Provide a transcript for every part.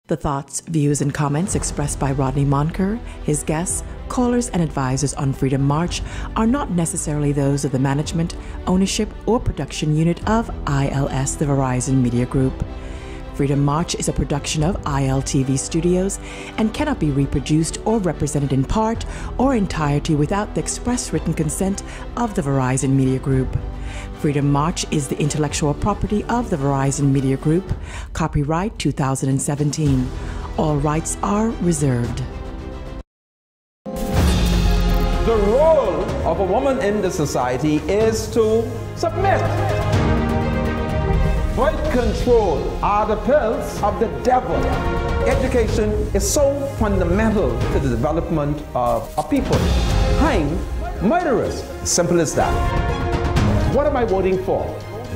The thoughts, views, and comments expressed by Rodney Monker, his guests, callers, and advisors on Freedom March are not necessarily those of the management, ownership, or production unit of ILS, the Verizon Media Group. Freedom March is a production of ILTV Studios and cannot be reproduced or represented in part or entirety without the express written consent of the Verizon Media Group. Freedom March is the intellectual property of the Verizon Media Group. Copyright 2017. All rights are reserved. The role of a woman in the society is to submit. Birth control are the pills of the devil. Education is so fundamental to the development of a people. I'm murderous. Simple as that. What am I voting for?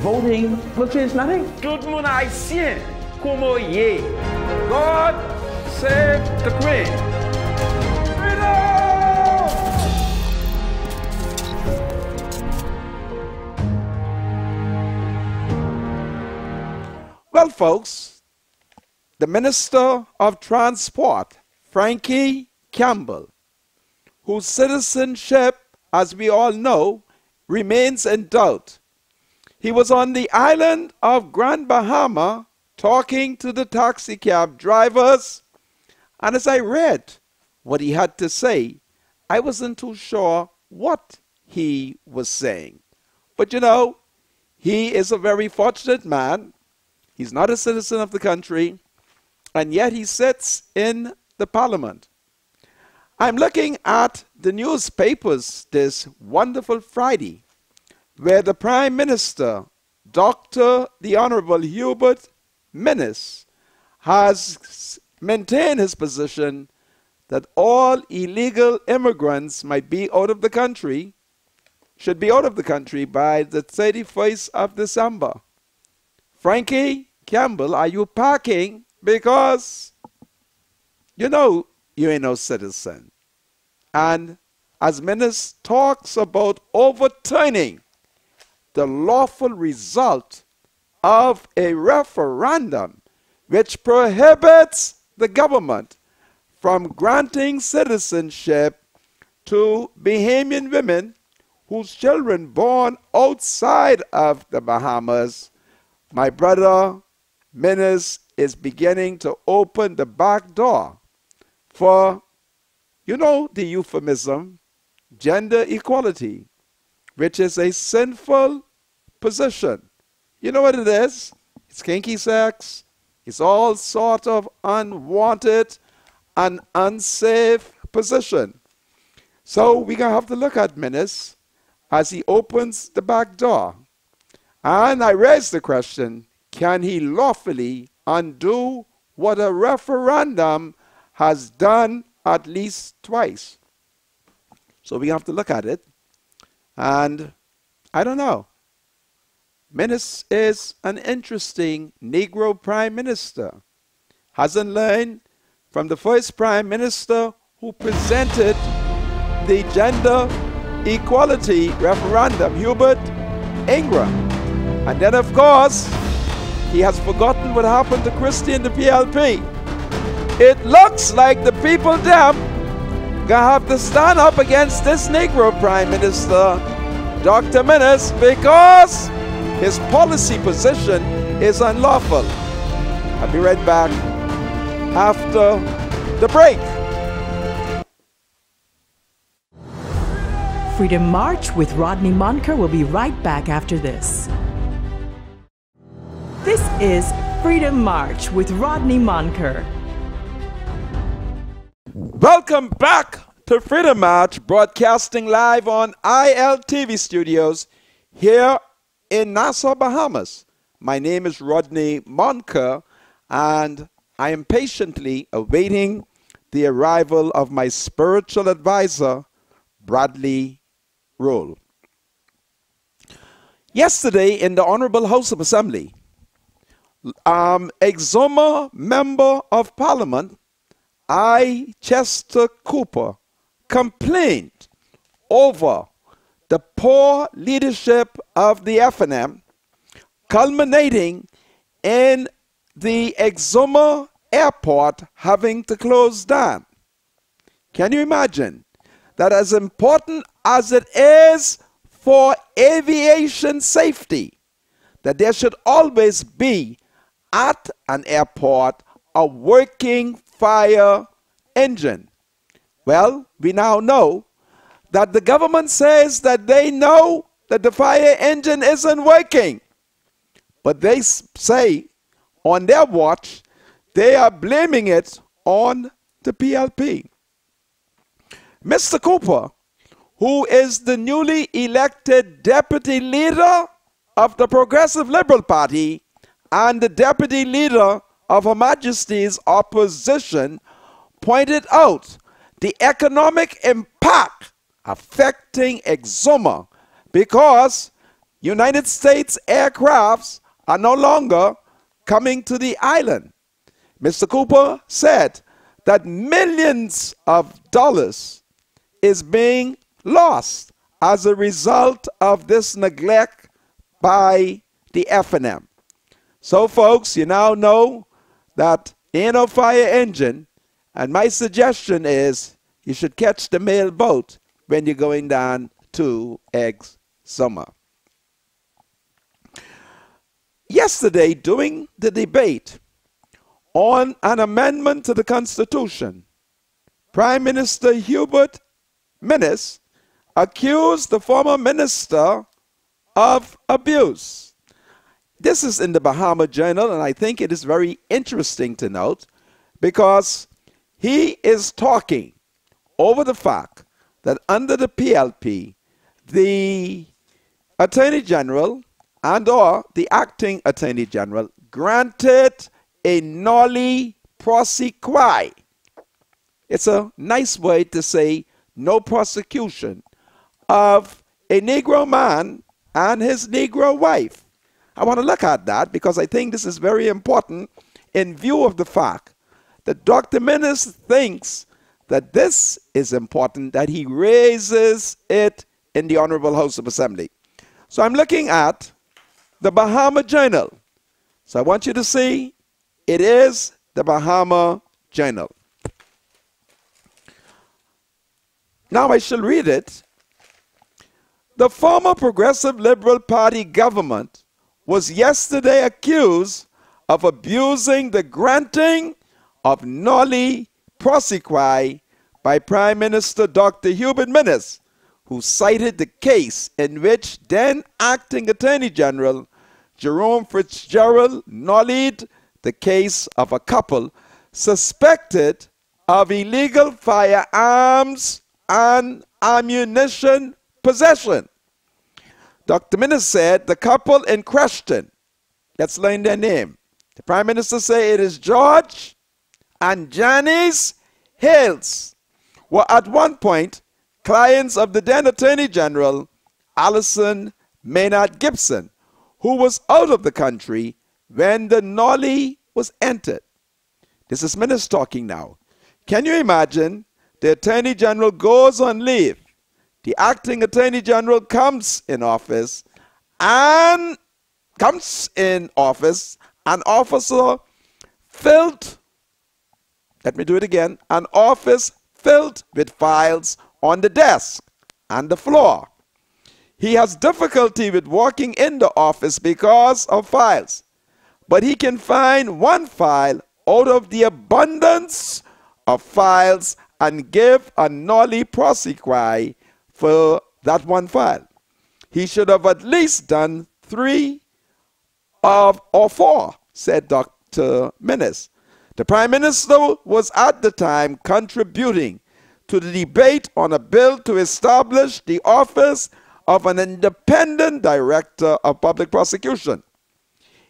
Voting will change nothing. Tout le monde haïtien, como ye. God save the Queen. Well, folks, the Minister of Transport, Frankie Campbell, whose citizenship, as we all know, remains in doubt. He was on the island of Grand Bahama talking to the taxi cab drivers, and as I read what he had to say, I wasn't too sure what he was saying. But you know, he is a very fortunate man. He's not a citizen of the country, and yet he sits in the parliament. I'm looking at the newspapers this wonderful Friday, where the Prime Minister, Dr. the Honorable Hubert Minnis, has maintained his position that all illegal immigrants might be out of the country, should be out of the country by the 31st of December. Frankie Campbell, are you packing? Because you know you ain't no citizen. And as Minnis talks about overturning the lawful result of a referendum which prohibits the government from granting citizenship to Bahamian women whose children born outside of the Bahamas, my brother Minnis is beginning to open the back door for, you know, the euphemism, gender equality, which is a sinful position. You know what it is? It's kinky sex. It's all sort of unwanted and unsafe position. So we're going to have to look at Minnis as he opens the back door. And I raise the question, can he lawfully undo what a referendum has done at least twice? So we have to look at it. And I don't know. Minnis is an interesting Negro Prime Minister. Hasn't learned from the first Prime Minister who presented the gender equality referendum, Hubert Ingram. And then, of course, he has forgotten what happened to Christie and the PLP. It looks like the people them gonna have to stand up against this Negro Prime Minister, Dr. Minnis, because his policy position is unlawful. I'll be right back after the break. Freedom March with Rodney Monker will be right back after this. This is Freedom March with Rodney Monker. Welcome back to Freedom March, broadcasting live on ILTV Studios here in Nassau, Bahamas. My name is Rodney Monker, and I am patiently awaiting the arrival of my spiritual advisor, Bradley Roll. Yesterday in the Honorable House of Assembly, Exuma Member of Parliament, I. Chester Cooper, complained over the poor leadership of the FNM, culminating in the Exuma airport having to close down. Can you imagine that as important as it is for aviation safety, that there should always be at an airport a working fire engine? Well, we now know that the government says that they know that the fire engine isn't working. But they say on their watch, they are blaming it on the PLP. Mr. Cooper, who is the newly elected deputy leader of the Progressive Liberal Party and the deputy leader of Her Majesty's opposition, pointed out the economic impact affecting Exuma because United States aircrafts are no longer coming to the island. Mr. Cooper said that millions of dollars is being lost as a result of this neglect by the F&M. So folks, you now know that ain't no fire engine, and my suggestion is you should catch the mail boat when you're going down to Exuma. Yesterday, during the debate on an amendment to the Constitution, Prime Minister Hubert Minnis accused the former minister of abuse. This is in the Bahama Journal, and I think it is very interesting to note because he is talking over the fact that under the PLP, the Attorney General and or the acting Attorney General granted a nolle prosequi. It's a nice way to say no prosecution of a Negro man and his Negro wife. I want to look at that because I think this is very important in view of the fact that Dr. Minnis thinks that this is important, that he raises it in the Honorable House of Assembly. So I'm looking at the Bahama Journal. So I want you to see it is the Bahama Journal. Now I shall read it. The former Progressive Liberal Party government was yesterday accused of abusing the granting of nolle prosequi by Prime Minister Dr. Hubert Minnis, who cited the case in which then acting Attorney General Jerome Fitzgerald nollied the case of a couple suspected of illegal firearms and ammunition possession. Dr. Minnis said the couple in question, let's learn their name. The Prime Minister said it is George and Janice Hales, were at one point clients of the then Attorney General, Alison Maynard Gibson, who was out of the country when the nolle was entered. This is Minnis talking now. Can you imagine? The Attorney General goes on leave. The acting Attorney General comes in office, and an officer filled, let me do it again, an office filled with files on the desk and the floor. He has difficulty with walking in the office because of files, but he can find one file out of the abundance of files and give a nolle prosequi for that one file. He should have at least done 3 or 4, said Dr. Minnis. The Prime Minister was at the time contributing to the debate on a bill to establish the office of an independent director of public prosecution.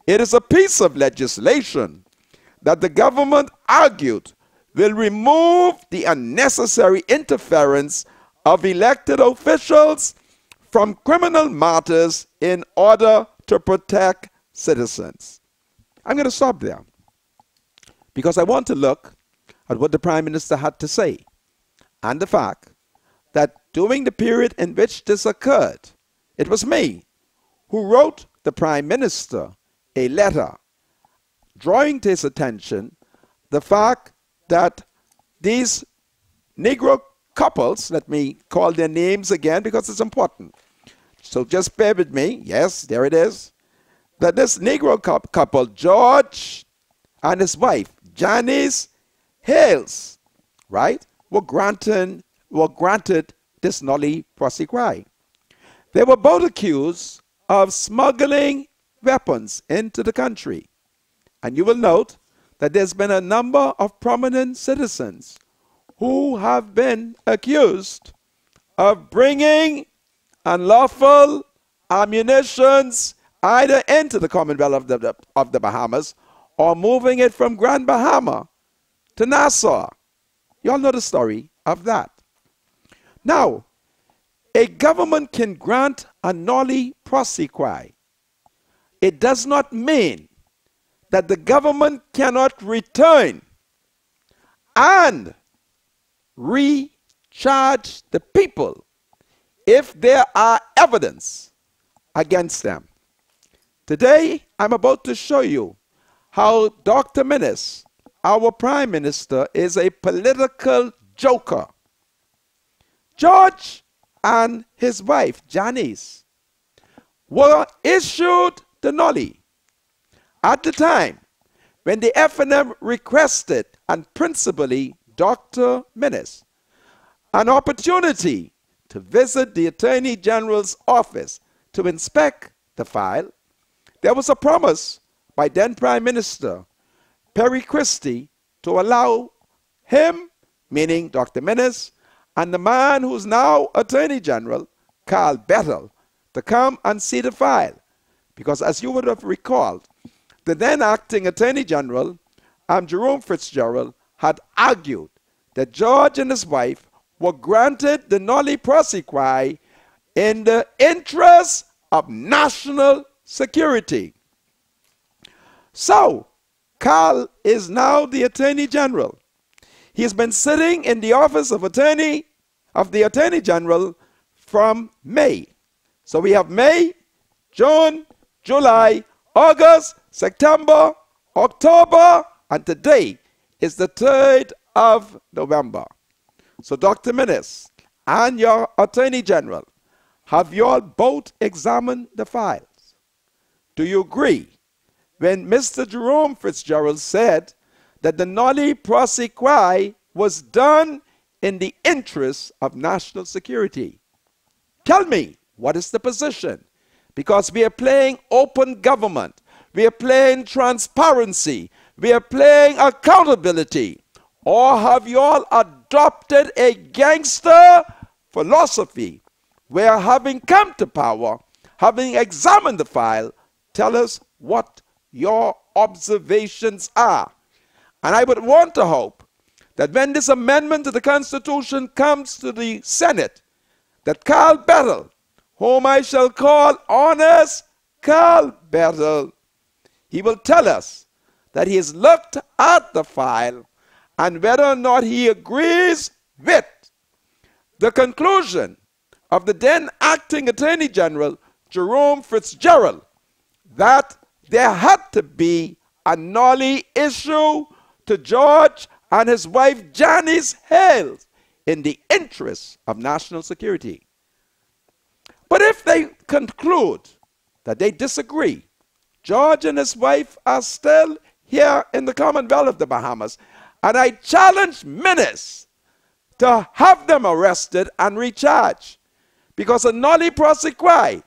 It is a piece of legislation that the government argued will remove the unnecessary interference of elected officials from criminal matters in order to protect citizens. I'm going to stop there because I want to look at what the Prime Minister had to say and the fact that during the period in which this occurred, it was me who wrote the Prime Minister a letter drawing to his attention the fact that these Negro couples, let me call their names again because it's important. So just bear with me. Yes, there it is. That this Negro couple, George and his wife, Janice Hales, right, were granted this nolle prosequi. They were both accused of smuggling weapons into the country. And you will note that there's been a number of prominent citizens who have been accused of bringing unlawful ammunitions either into the Commonwealth of the Bahamas or moving it from Grand Bahama to Nassau. You all know the story of that. Now, a government can grant a nolle prosequi. It does not mean that the government cannot return and recharge the people if there are evidence against them. Today, I'm about to show you how Dr. Minnis, our Prime Minister, is a political joker. George and his wife, Janice, were issued the nolle at the time when the FNM requested, and principally Dr. Minnis, an opportunity to visit the Attorney General's office to inspect the file. There was a promise by then Prime Minister Perry Christie to allow him, meaning Dr. Minnis, and the man who's now Attorney General, Carl Bettel, to come and see the file. Because as you would have recalled, the then acting Attorney General, Jerome Fitzgerald, had argued that George and his wife were granted the nolle prosequi in the interest of national security. So, Carl is now the Attorney General. He's been sitting in the office of the Attorney General from May. So we have May, June, July, August, September, October, and today is the 3rd of November. So Dr. Minnis and your Attorney General, have you all both examined the files? Do you agree when Mr. Jerome Fitzgerald said that the nolle prosequi was done in the interest of national security? Tell me, what is the position? Because we are playing open government. We are playing transparency. We are playing accountability. Or have you all adopted a gangster philosophy where, having come to power, having examined the file, tell us what your observations are? And I would want to hope that when this amendment to the Constitution comes to the Senate, that Carl Bettel, whom I shall call Honest Carl Bettel, he will tell us that he has looked at the file and whether or not he agrees with the conclusion of the then acting Attorney General, Jerome Fitzgerald, that there had to be a nolle issue to George and his wife Janice Hales in the interest of national security. But if they conclude that they disagree, George and his wife are still here in the Commonwealth of the Bahamas, and I challenge Minnis to have them arrested and recharged, because a nolle prosequi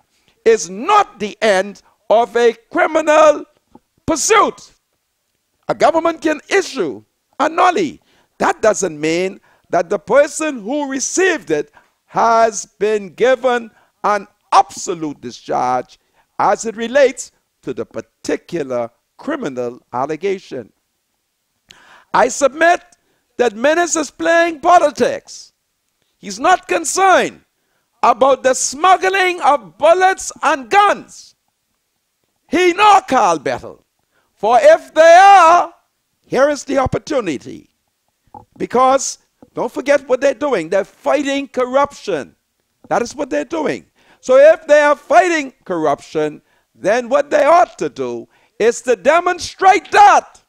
is not the end of a criminal pursuit. A government can issue a nolle. That doesn't mean that the person who received it has been given an absolute discharge as it relates to the particular criminal allegation. I submit that Minnis is playing politics. He's not concerned about the smuggling of bullets and guns. He nor Carl Bettel. For if they are, here is the opportunity. Because don't forget what they're doing. They're fighting corruption. That is what they're doing. So if they are fighting corruption, then what they ought to do is to demonstrate that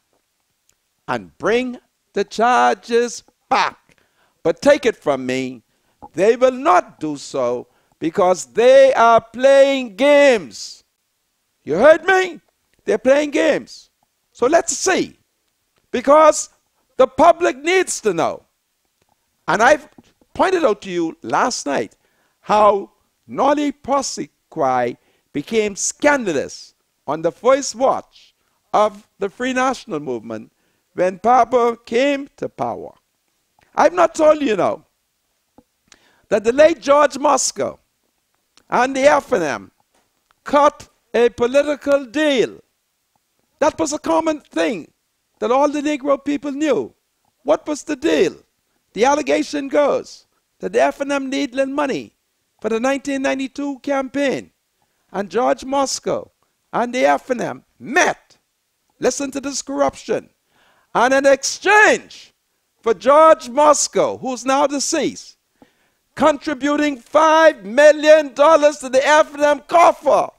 and bring the charges back. But take it from me, they will not do so because they are playing games. You heard me? They're playing games. So let's see. Because the public needs to know. And I've pointed out to you last night how Nolle prosequi became scandalous on the first watch of the Free National Movement when Papa came to power. I've not told you now that the late George Moscow and the FNM cut a political deal. That was a common thing that all the Negro people knew. What was the deal? The allegation goes that the FNM needed money for the 1992 campaign. And George Moscow and the FNM met. Listen to this corruption. And in exchange for George Moscow, who's now deceased, contributing $5 million to the FNM coffer,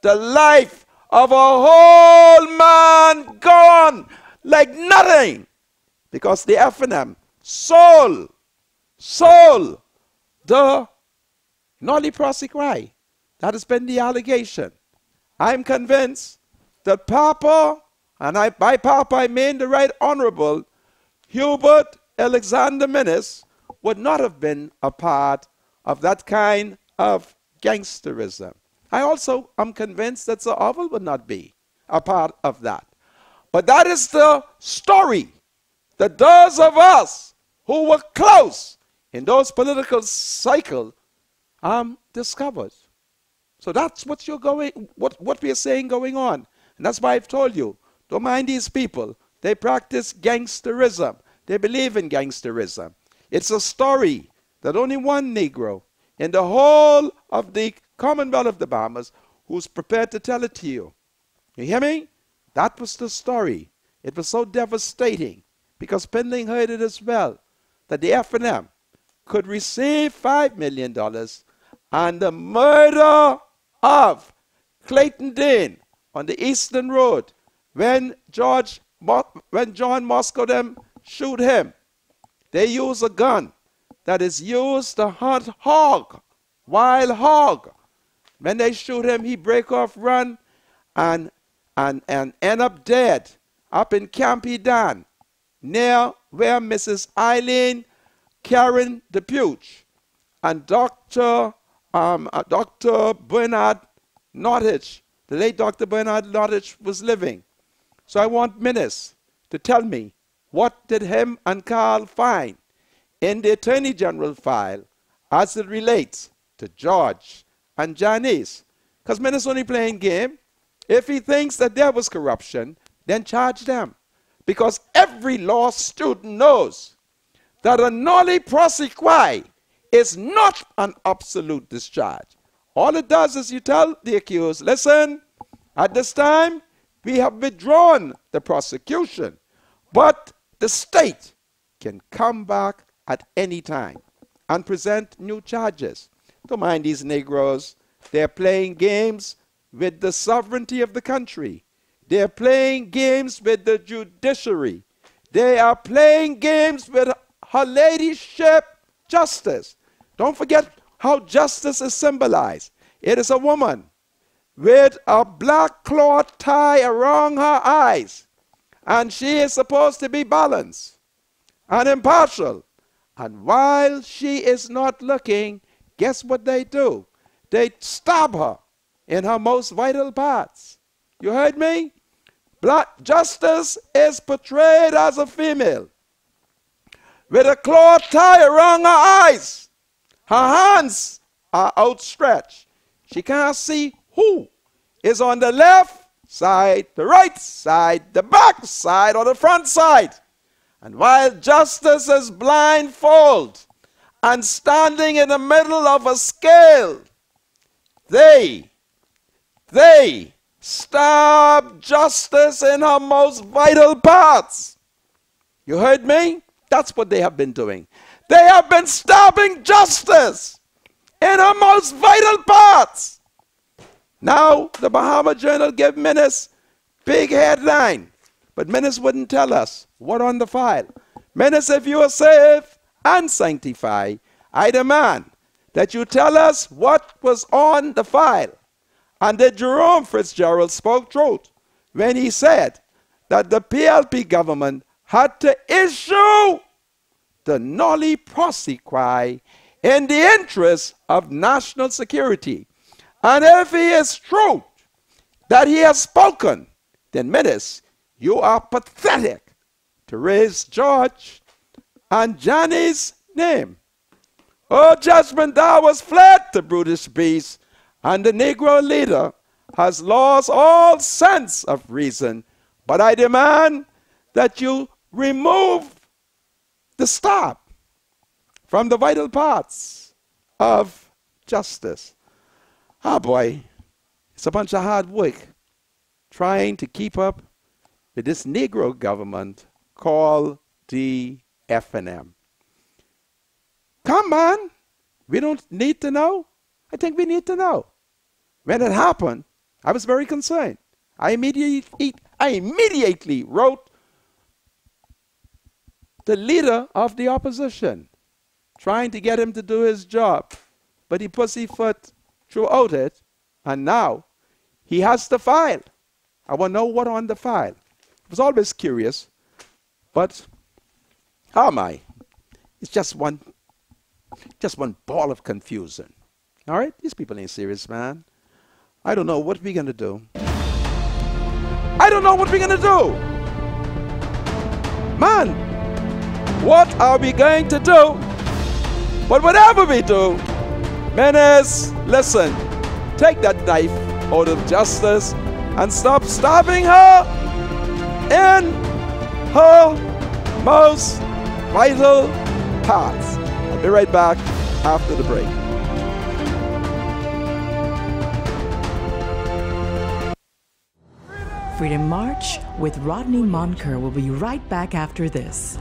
the life of a whole man gone like nothing, because the FNM sold the Nolle prosequi. That has been the allegation. I'm convinced that Papa, and by Papa I mean the Right Honorable Hubert Alexander Minnis, would not have been a part of that kind of gangsterism. I also am convinced that Sir Oval would not be a part of that. But that is the story that those of us who were close in those political cycles discovered. So that's what we are saying going on. And that's why I've told you, don't mind these people. They practice gangsterism. They believe in gangsterism. It's a story that only one Negro in the whole of the Commonwealth of the Bahamas who's prepared to tell it to you. You hear me? That was the story. It was so devastating because Pendling heard it as well, that the FNM could receive $5 million and the murder of Clayton Dean on the Eastern Road when John Moscow them shoot him. They use a gun that is used to hunt hog, wild hog. When they shoot him, he break off, run, and end up dead up in Campy Dan, near where Mrs. Eileen Karen DePuch and Dr. Bernard Nottage, the late Dr. Bernard Nottage, was living. So I want Minnis to tell me, what did him and Carl find in the Attorney General file as it relates to George and Janice? Because Minnis only playing game. If he thinks that there was corruption, then charge them. Because every law student knows that a Nolle prosequi is not an absolute discharge. All it does is you tell the accused, listen, at this time, we have withdrawn the prosecution, but the state can come back at any time and present new charges. Don't mind these Negroes. They're playing games with the sovereignty of the country. They're playing games with the judiciary. They are playing games with Her Ladyship Justice. Don't forget how justice is symbolized. It is a woman with a black cloth tie around her eyes, and she is supposed to be balanced and impartial. And while she is not looking, guess what they do? They stab her in her most vital parts. You heard me? Black justice is portrayed as a female with a cloth tie around her eyes. Her hands are outstretched. She can't see who is on the left side, the right side, the back side, or the front side. And while justice is blindfolded and standing in the middle of a scale, they stab justice in her most vital parts. You heard me? That's what they have been doing. They have been stabbing justice in her most vital parts. Now, the Bahama Journal gave Minnis big headline. But Minnis wouldn't tell us what on the file. Minnis, if you are saved and sanctified, I demand that you tell us what was on the file. And that Jerome Fitzgerald spoke truth when he said that the PLP government had to issue the Nolle prosequi in the interest of national security. And if he is true that he has spoken, then Minnis, you are pathetic to raise George and Johnny's name. Oh, judgment thou was fled to brutish beasts, and the Negro leader has lost all sense of reason. But I demand that you remove the stop from the vital parts of justice. Ah, boy, it's a bunch of hard work trying to keep up with this Negro government called the FNM. Come on, we don't need to know. I think we need to know. When it happened, I was very concerned. I immediately wrote the leader of the opposition, trying to get him to do his job, but he pussyfoot throughout it, and now he has the file. I want to know what on the file. I was always curious, but how am I? It's just one ball of confusion. All right? These people ain't serious, man. I don't know what we're going to do. I don't know what we're going to do. Man, what are we going to do? But whatever we do, Minnis, listen, take that knife out of justice and stop stabbing her in her most vital parts. I'll be right back after the break. Freedom March with Rodney Monker will be right back after this.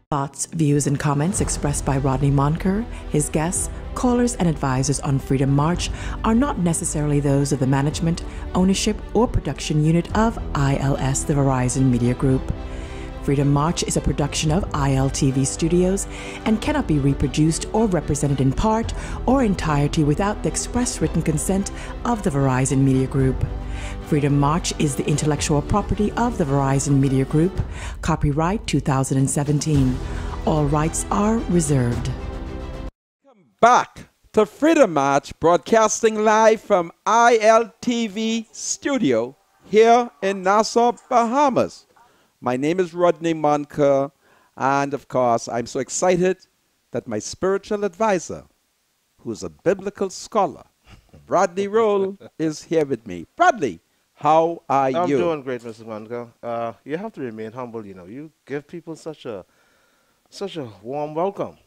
Thoughts, views, and comments expressed by Rodney Monker, his guests, callers, and advisors on Freedom March are not necessarily those of the management, ownership, or production unit of ILS, the Verizon Media Group. Freedom March is a production of ILTV Studios and cannot be reproduced or represented in part or entirety without the express written consent of the Verizon Media Group. Freedom March is the intellectual property of the Verizon Media Group. Copyright 2017. All rights are reserved. Welcome back to Freedom March, broadcasting live from ILTV Studio here in Nassau, Bahamas. My name is Rodney Monker, and of course, I'm so excited that my spiritual advisor, who's a biblical scholar, Bradley Roll, is here with me. Bradley, how are you? I'm doing great, Mr. Monker. You have to remain humble, you know. You give people such a warm welcome.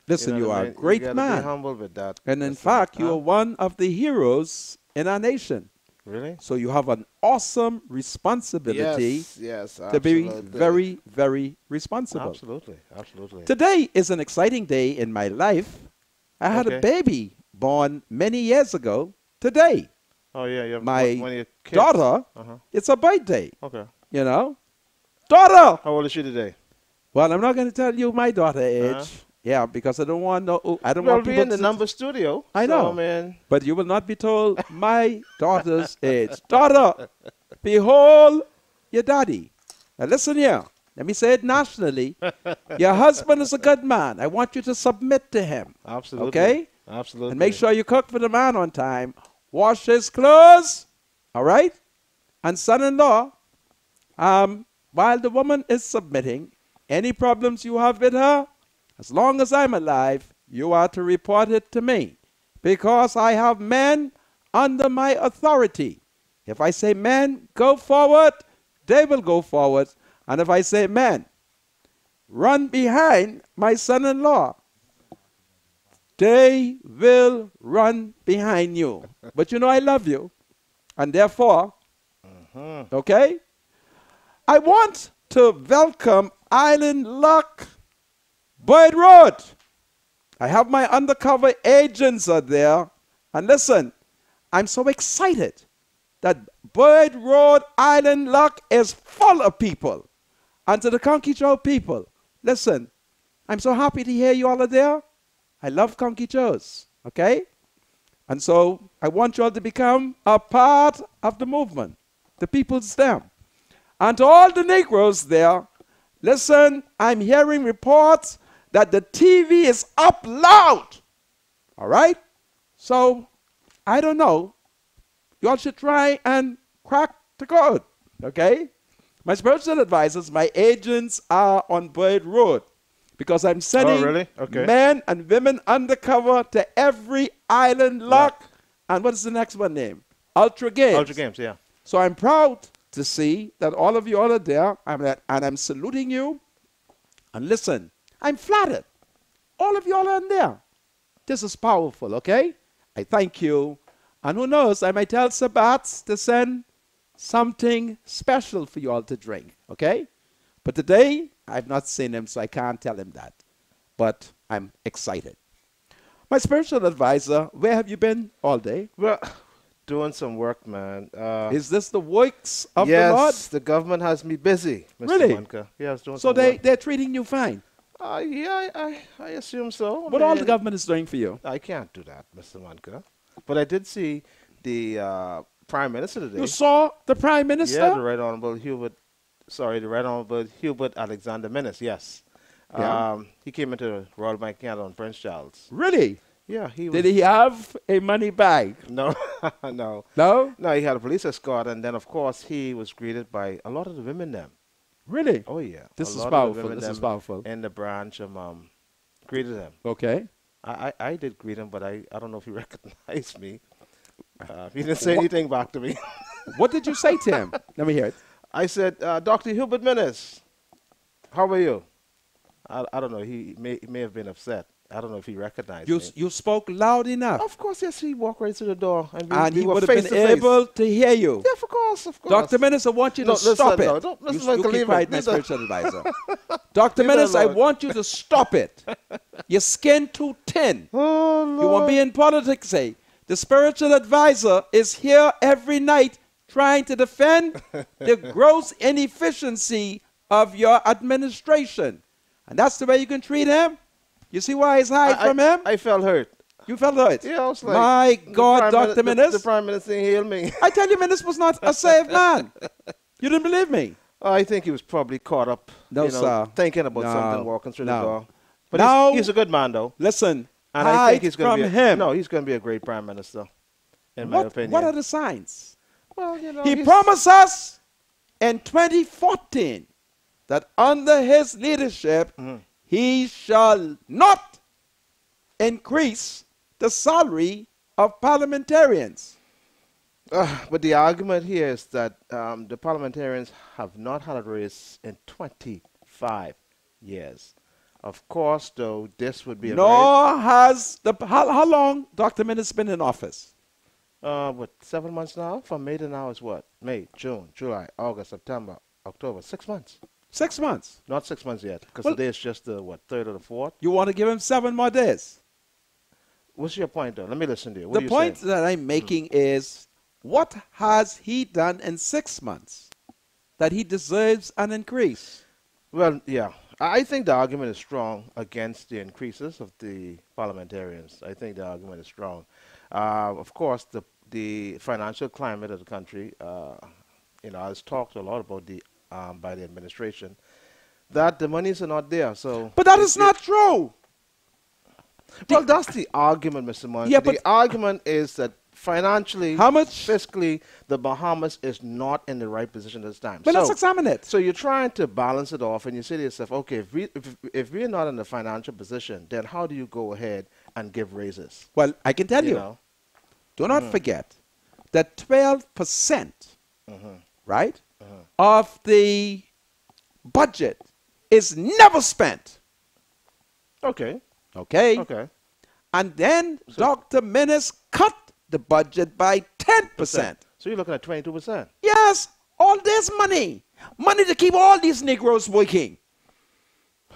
Listen, you are a great man. You gotta be humble with that. And in fact, you are one of the heroes in our nation. Really? So you have an awesome responsibility yes, to be very, very responsible. Absolutely, absolutely. Today is an exciting day in my life. I had a baby born many years ago today. Oh, yeah. You have my one of your kids. daughter, it's a birthday. Okay. You know? Daughter! How old is she today? Well, I'm not going to tell you my daughter's age. Yeah, because I don't want I don't want people be in the number studio. I know, man. But you will not be told my daughter's age. Daughter, behold your daddy. Now listen here. Let me say it nationally. Your husband is a good man. I want you to submit to him. Absolutely. Okay? Absolutely. And make sure you cook for the man on time. Wash his clothes. All right? And son-in-law, while the woman is submitting, any problems you have with her, as long as I'm alive, you are to report it to me, because I have men under my authority. If I say men, go forward, they will go forward. And if I say men, run behind my son-in-law, they will run behind you. But you know I love you. And therefore, okay, I want to welcome Island Luck Boyd Road. I have my undercover agents are there. And listen, I'm so excited that Bird Road Island Lock is full of people. And to the Conky Joe people, listen, I'm so happy to hear you all are there. I love Conky Joes, okay? And so I want you all to become a part of the movement, the people's them. And to all the Negroes there, listen, I'm hearing reports that the TV is up loud. All right? So, I don't know. You all should try and crack the code, okay? My spiritual advisors, my agents are on Bird Road because I'm sending men and women undercover to every island lock. And what is the next one name? Ultra Games. Ultra Games, yeah. So I'm proud to see that all of you all are there, and I'm saluting you. And listen, I'm flattered. All of you all are in there. This is powerful, okay? I thank you. And who knows, I might tell Sabats to send something special for you all to drink, okay? But today, I've not seen him, so I can't tell him that. But I'm excited. My spiritual advisor, where have you been all day? Well, doing some work, man. Is this the works of the Lord? Yes, the government has me busy, Mr. Really? Monka. Yeah, I was doing so some work. they're treating you fine? Yeah, I assume so. What all the government is doing for you? I can't do that, Mr. Monka. But I did see the Prime Minister today. You saw the Prime Minister? Yeah, the Right Honorable Hubert Alexander Minnis, yes. Yeah. He came into the Royal Bank of Canada on Prince Charles. Really? Yeah, Did he have a money bag? No, no. No? No, he had a police escort, and then, of course, he was greeted by a lot of the women then. Really? Oh, yeah. This is powerful. This is powerful. In the branch, greeted him. Okay. I did greet him, but I don't know if he recognized me. He didn't say anything back to me. What did you say to him? Let me hear it. I said, Dr. Hubert Minnis, how are you? I don't know. He may have been upset. I don't know if he recognized me. You spoke loud enough. Of course, yes. He walked right through the door. And he would have been able to hear you. Yeah, of course, of course. Dr. Minnis, I want you to stop it. No, don't listen you keep quiet, my spiritual advisor. Dr. Minnis, I want you to stop it. Your skin too thin. Oh, Lord. You won't be in politics, eh? The spiritual advisor is here every night trying to defend the gross inefficiency of your administration. And that's the way you can treat him? You see why he's hide from him? I felt hurt. You felt hurt? Yeah, I was like, my God, Dr. Minnis. The Prime Minister healed me. I tell you, Minnis was not a saved man. You didn't believe me? I think he was probably caught up, sir. thinking about something walking through the door. But now, he's a good man, though. Listen, and I think he's going to be him. No, he's going to be a great Prime Minister, in my opinion. What are the signs? Well, he promised us in 2014 that under his leadership, he shall not increase the salary of parliamentarians. But the argument here is that the parliamentarians have not had a raise in 25 years. Of course, though, this would be has the... How long Dr. Minnis been in office? 7 months now? From May to now is what? May, June, July, August, September, October. 6 months. 6 months? Not 6 months yet, because today is just the, third or the fourth. You want to give him 7 more days? What's your point, though? Let me listen to you. The point that I'm making is, what has he done in 6 months that he deserves an increase? Well, yeah. I think the argument is strong against the increases of the parliamentarians. I think the argument is strong. Of course, the financial climate of the country, has talked a lot about by the administration, that the monies are not there. So, but that is not true. Well, that's the argument, Mr. Monk. Yeah, the argument is that financially, fiscally, the Bahamas is not in the right position at this time. But let's examine it. So you're trying to balance it off, and you say to yourself, okay, if we're not in the financial position, then how do you go ahead and give raises? Well, I can tell you. Do not forget that 12%, right, of the budget is never spent. Okay. And then Dr. Minnis cut the budget by 10%. So you're looking at 22%. Yes, all this money to keep all these Negroes working.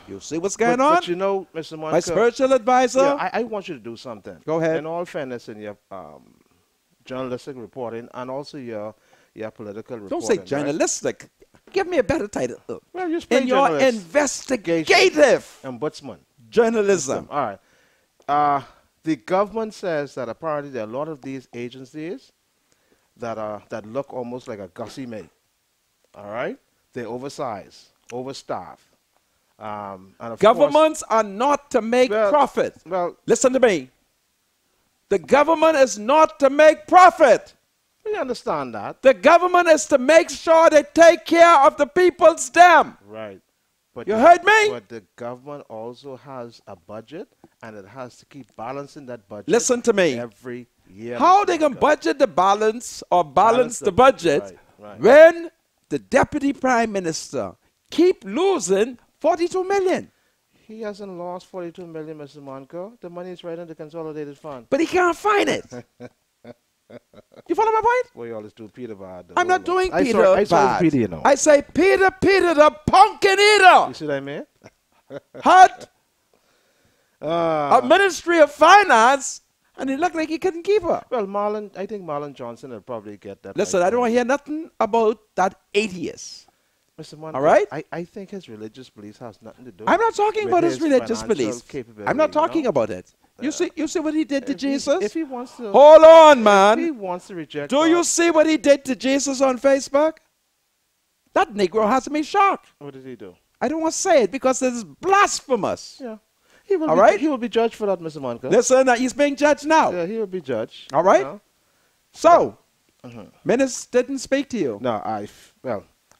You see what's going on? But Mr. Monica, my spiritual advisor. Yeah, I want you to do something. Go ahead. In all fairness, in your journalistic reporting and also your political reporting. Don't say right? journalistic. Give me a better title. Well, you In your journalist. investigative Ombudsman. journalism. All right. The government says that apparently there are a lot of these agencies that look almost like a Gussie May. All right? They're oversized, overstaffed. And of Governments are not to make profit. Well, listen to me. The government is not to make profit. we understand that. The government is to make sure they take care of the people's dam. Right. But You heard me? But the government also has a budget, and it has to keep balancing that budget. Listen to me. Every year. How they can budget the balance or balance the budget right. when the deputy prime minister keep losing 42 million? He hasn't lost 42 million, Mr. Monco. The money is right in the consolidated fund. But he can't find it. You follow my point? Well, you always do Peter bad. I'm not doing I Peter saw bad. Peter, you know. I say Peter the pumpkin eater You see what I mean? had a Ministry of Finance, and it looked like he couldn't keep her. Well, I think Marlon Johnson will probably get that. Listen, right I don't now. want to hear nothing about that atheist. Mr. Monco, All right? I think his religious beliefs has nothing to do I'm not talking with about his religious financial beliefs. capability, I'm not you know? talking about it. You see what he did to Jesus? If he wants to, Hold on, if he man. wants to reject Do God, you see what he did to Jesus on Facebook? That Negro has me shocked. what did he do? I don't want to say it because it's blasphemous. Yeah. He will All be, right? He will be judged for that, Mr. Monco. Listen, he's being judged now. Yeah, he will be judged. All right? You know? So, Minnis didn't speak to you, No,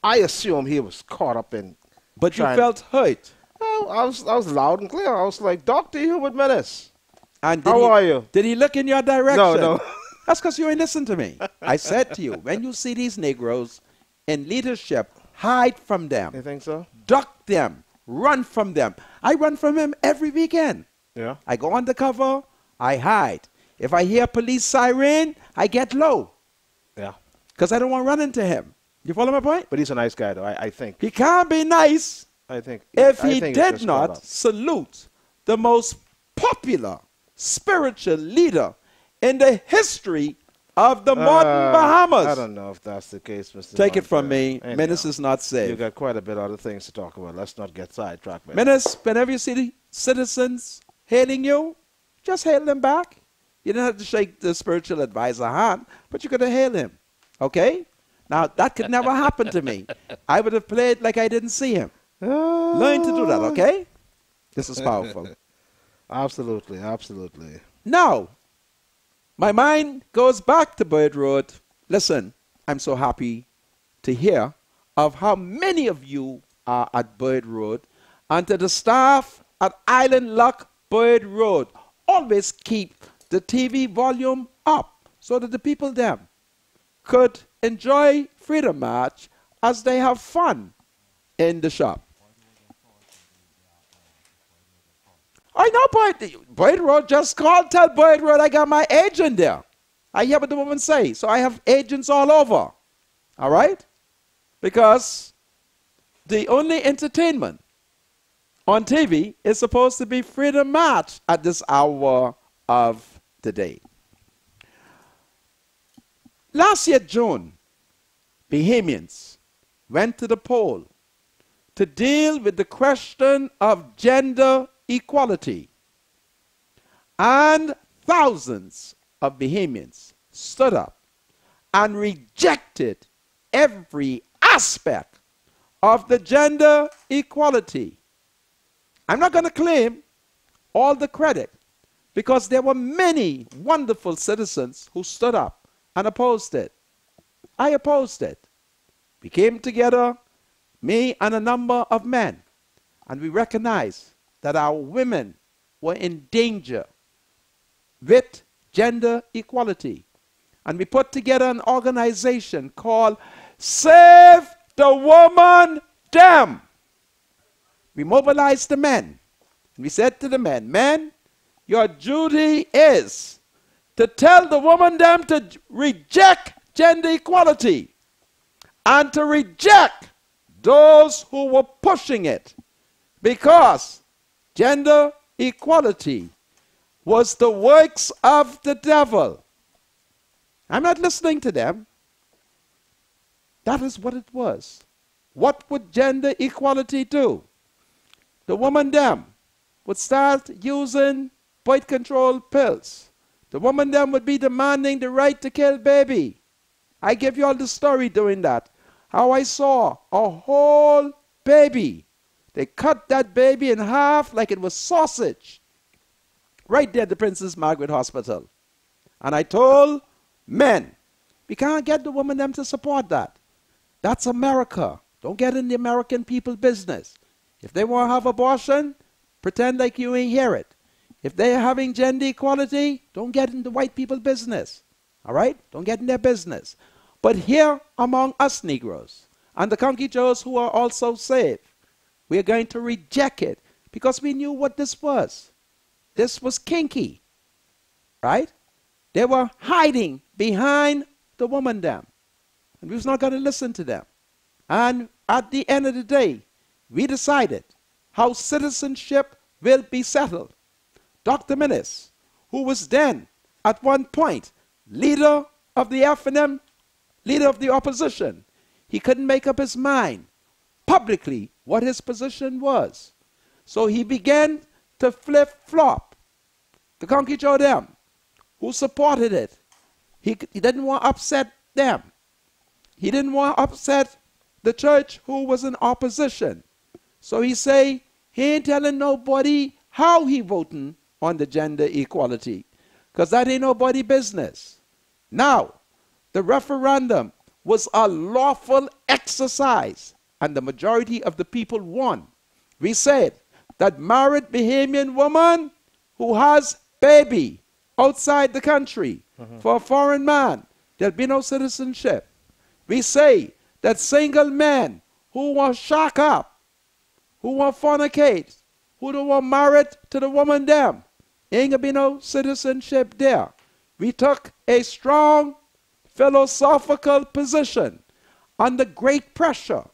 I assume he was caught up in. but you trying- felt hurt. Well, I was loud and clear. I was like, Dr. Hubert Minnis. And How are you? Did he look in your direction? No. That's because you ain't listen to me. I said to you, when you see these Negroes in leadership, hide from them. You think so? Duck them. Run from them. I run from him every weekend. Yeah. I go undercover. I hide. If I hear police siren, I get low Yeah. because I don't want to run into him. You follow my point? But he's a nice guy, though. I think. He can't be nice if he it's did just not caught up. salute the most popular spiritual leader in the history of the modern Bahamas. I don't know if that's the case, Mr. Take it from Monco. me. Anyhow, Minnis is not You safe. got quite a bit of other things to talk about. Let's not get sidetracked. man. Minnis, whenever you see the citizens hailing you, just hail them back. You don't have to shake the spiritual advisor hand, but you got to hail him. Okay? Now, that could never happen to me. I would have played like I didn't see him. Learn to do that, okay? This is powerful. Absolutely, absolutely. Now, my mind goes back to Bird Road. Listen, I'm so happy to hear of how many of you are at Bird Road, and to the staff at Island Lock Bird Road. Always keep the TV volume up so that the people there could enjoy Freedom March as they have fun in the shop. I know Boyd Road just called. Tell Boyd Road I got my agent there. I hear what the woman say. So I have agents all over. All right? Because the only entertainment on TV is supposed to be Freedom March at this hour of the day. Last year, June, Bahamians went to the poll to deal with the question of gender equality. And thousands of Bahamians stood up and rejected every aspect of the gender equality. I'm not going to claim all the credit because there were many wonderful citizens who stood up and opposed it. I opposed it. We came together, me and a number of men, and we recognized that our women were in danger with gender equality. And we put together an organization called Save the Woman Dam. We mobilized the men. And we said to the men, men, your duty is to tell the woman dam to reject gender equality and to reject those who were pushing it, because gender equality was the works of the devil. I'm not listening to them. That is what it was. What would gender equality do? The woman them would start using birth control pills. The woman them would be demanding the right to kill baby. I give you all the story doing that. How I saw a whole baby. They cut that baby in half like it was sausage. Right there at the Princess Margaret Hospital. And I told men, we can't get the woman them to support that. That's America. Don't get in the American people business. If they want to have abortion, pretend like you ain't hear it. If they're having gender equality, don't get in the white people business. All right? Don't get in their business. But here among us Negroes and the Conky Joes who are also saved, we are going to reject it because we knew what this was. This was kinky. Right? They were hiding behind the woman them. And we was not going to listen to them. And at the end of the day, we decided how citizenship will be settled. Dr. Minnis, who was then, at one point, leader of the FNM, leader of the opposition, he couldn't make up his mind publicly what his position was. So he began to flip-flop. The Conky Joe them, who supported it, he didn't want to upset them. He didn't want to upset the church who was in opposition. So he say he ain't telling nobody how he voting on the gender equality, because that ain't nobody business. Now, the referendum was a lawful exercise, and the majority of the people won. We said that married Bahamian woman who has baby outside the country for a foreign man, there'll be no citizenship. We say that single men who want shack up, who want fornicate, who don't want married to the woman them, ain't gonna be no citizenship there. We took a strong philosophical position under great pressure.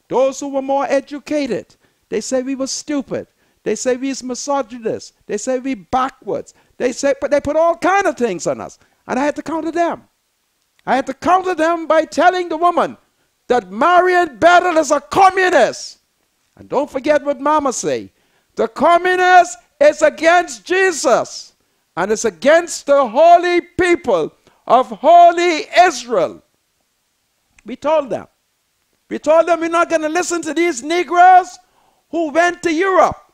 Those who were more educated, they say we were stupid. They say we was misogynist. They say we backwards. They say, but they put all kind of things on us. And I had to counter them. I had to counter them by telling the woman that Marion Battle is a communist. And don't forget what Mama say. The communist is against Jesus. And it's against the holy people of holy Israel. We told them. We told them we're not going to listen to these Negroes who went to Europe,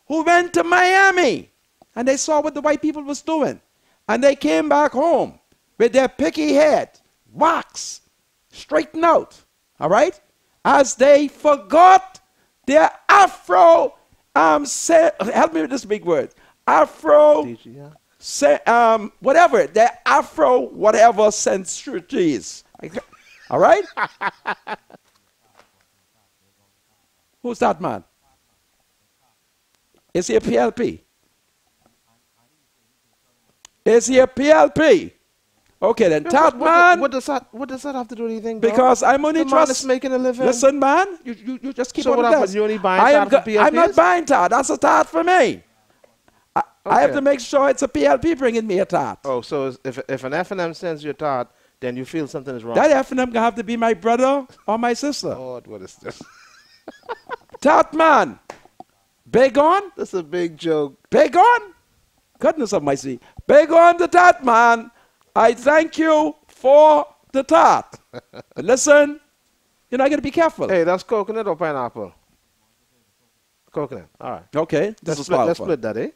who went to Miami, and they saw what the white people was doing. And they came back home with their picky head, wax, straightened out, all right? As they forgot their Afro, help me with this big word, Afro, whatever, their Afro whatever sensibilities. All right? Who's that man? Is he a PLP? Is he a PLP? Okay, then, what does that have to do with anything, bro? Because I'm only the man is making a living. Listen, man, you just keep on what happens? You only buying tat for PLPs? I'm not buying tat. That's a tat for me. I have to make sure it's a PLP bringing me a tat. Oh, so if an FNM sends you a tat, then you feel something is wrong. That FNM gonna have to be my brother or my sister. Lord, what is this? Tat man, big on? That's a big joke. Big on? Goodness of mercy. Big on the tat man. I thank you for the tat. But listen, you're not going to be careful. Hey, that's coconut or pineapple? Coconut. All right. Okay. Let's split that, eh?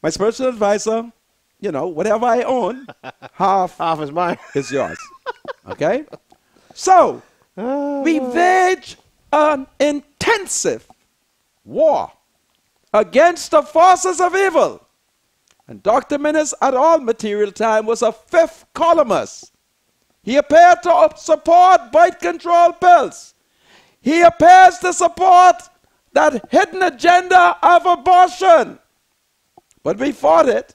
My spiritual advisor, you know, whatever I own, half is mine. Is yours. Okay? So, we wage an intensive war against the forces of evil. And Dr. Minnis at all material time was a fifth columnist. He appeared to support birth control pills. He appears to support that hidden agenda of abortion. But we fought it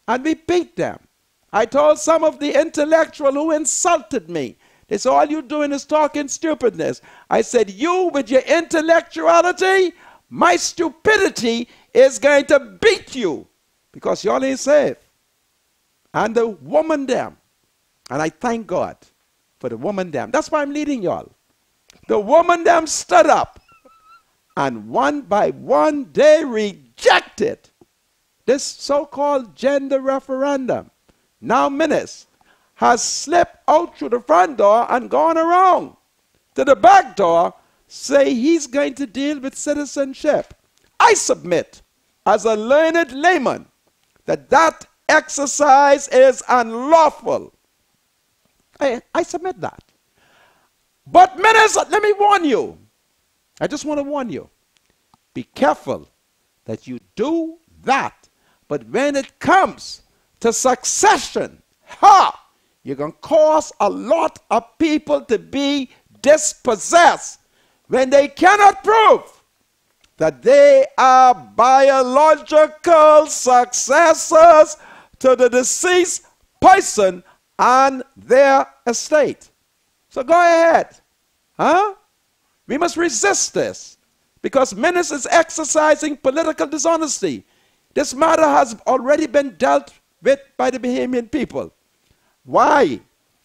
and we beat them. I told some of the intellectual who insulted me, they said, all you're doing is talking stupidness. I said, you with your intellectuality, my stupidity is going to beat you. Because y'all ain't safe. And the woman them, And I thank God for the woman them. That's why I'm leading y'all. The woman them stood up. And one by one, they rejected this so-called gender referendum. Now Minnis has slipped out through the front door and gone around to the back door, say he's going to deal with citizenship. I submit, as a learned layman, that that exercise is unlawful. I submit that. But Minnis, let me warn you. I just want to warn you. Be careful that you do that. But when it comes to succession, you're going to cause a lot of people to be dispossessed when they cannot prove that they are biological successors to the deceased person and their estate. So go ahead. We must resist this because Minnis is exercising political dishonesty. This matter has already been dealt with by the Bahamian people. Why?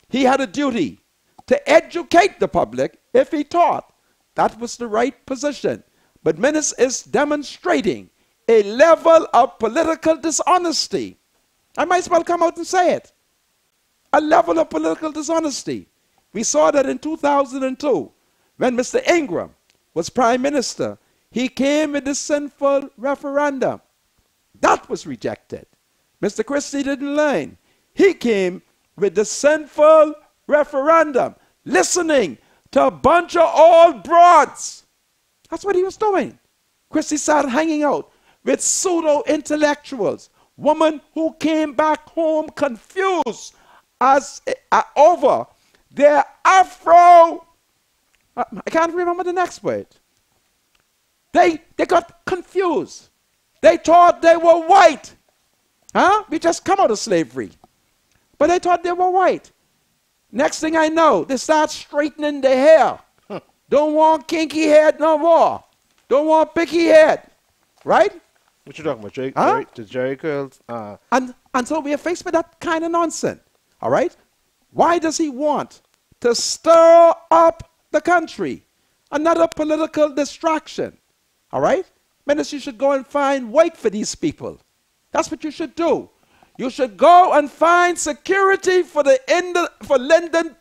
He had a duty to educate the public if he thought that was the right position. But Minnis is demonstrating a level of political dishonesty. I might as well come out and say it. A level of political dishonesty. We saw that in 2002 when Mr. Ingram was Prime Minister. He came with the sinful referendum. That was rejected. Mr. Christie didn't learn. He came with the sinful referendum, listening to a bunch of old broads. That's what he was doing. Christie started hanging out with pseudo-intellectuals, women who came back home confused over their Afro. I can't remember the next word. They got confused. They thought they were white. We just come out of slavery. But they thought they were white. Next thing I know, they start straightening their hair. Don't want kinky head no more. Don't want picky head. Right? What you talking about? The Jerry curls? And so we are faced with that kind of nonsense. All right? Why does he want to stir up the country? Another political distraction. All right? Minnis, you should go and find work for these people. That's what you should do. You should go and find security for Linden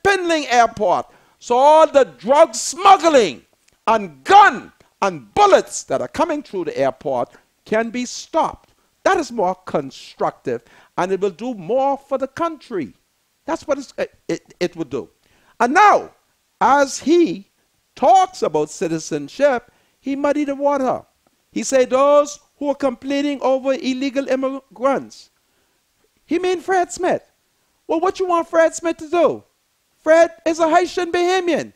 Pinling Airport, so all the drug smuggling and gun and bullets that are coming through the airport can be stopped. That is more constructive, and it will do more for the country. That's what it would do. And now, as he talks about citizenship, he muddied the water. He said those who are complaining over illegal immigrants. He mean Fred Smith. Well, what you want Fred Smith to do? Fred is a Haitian Bahamian.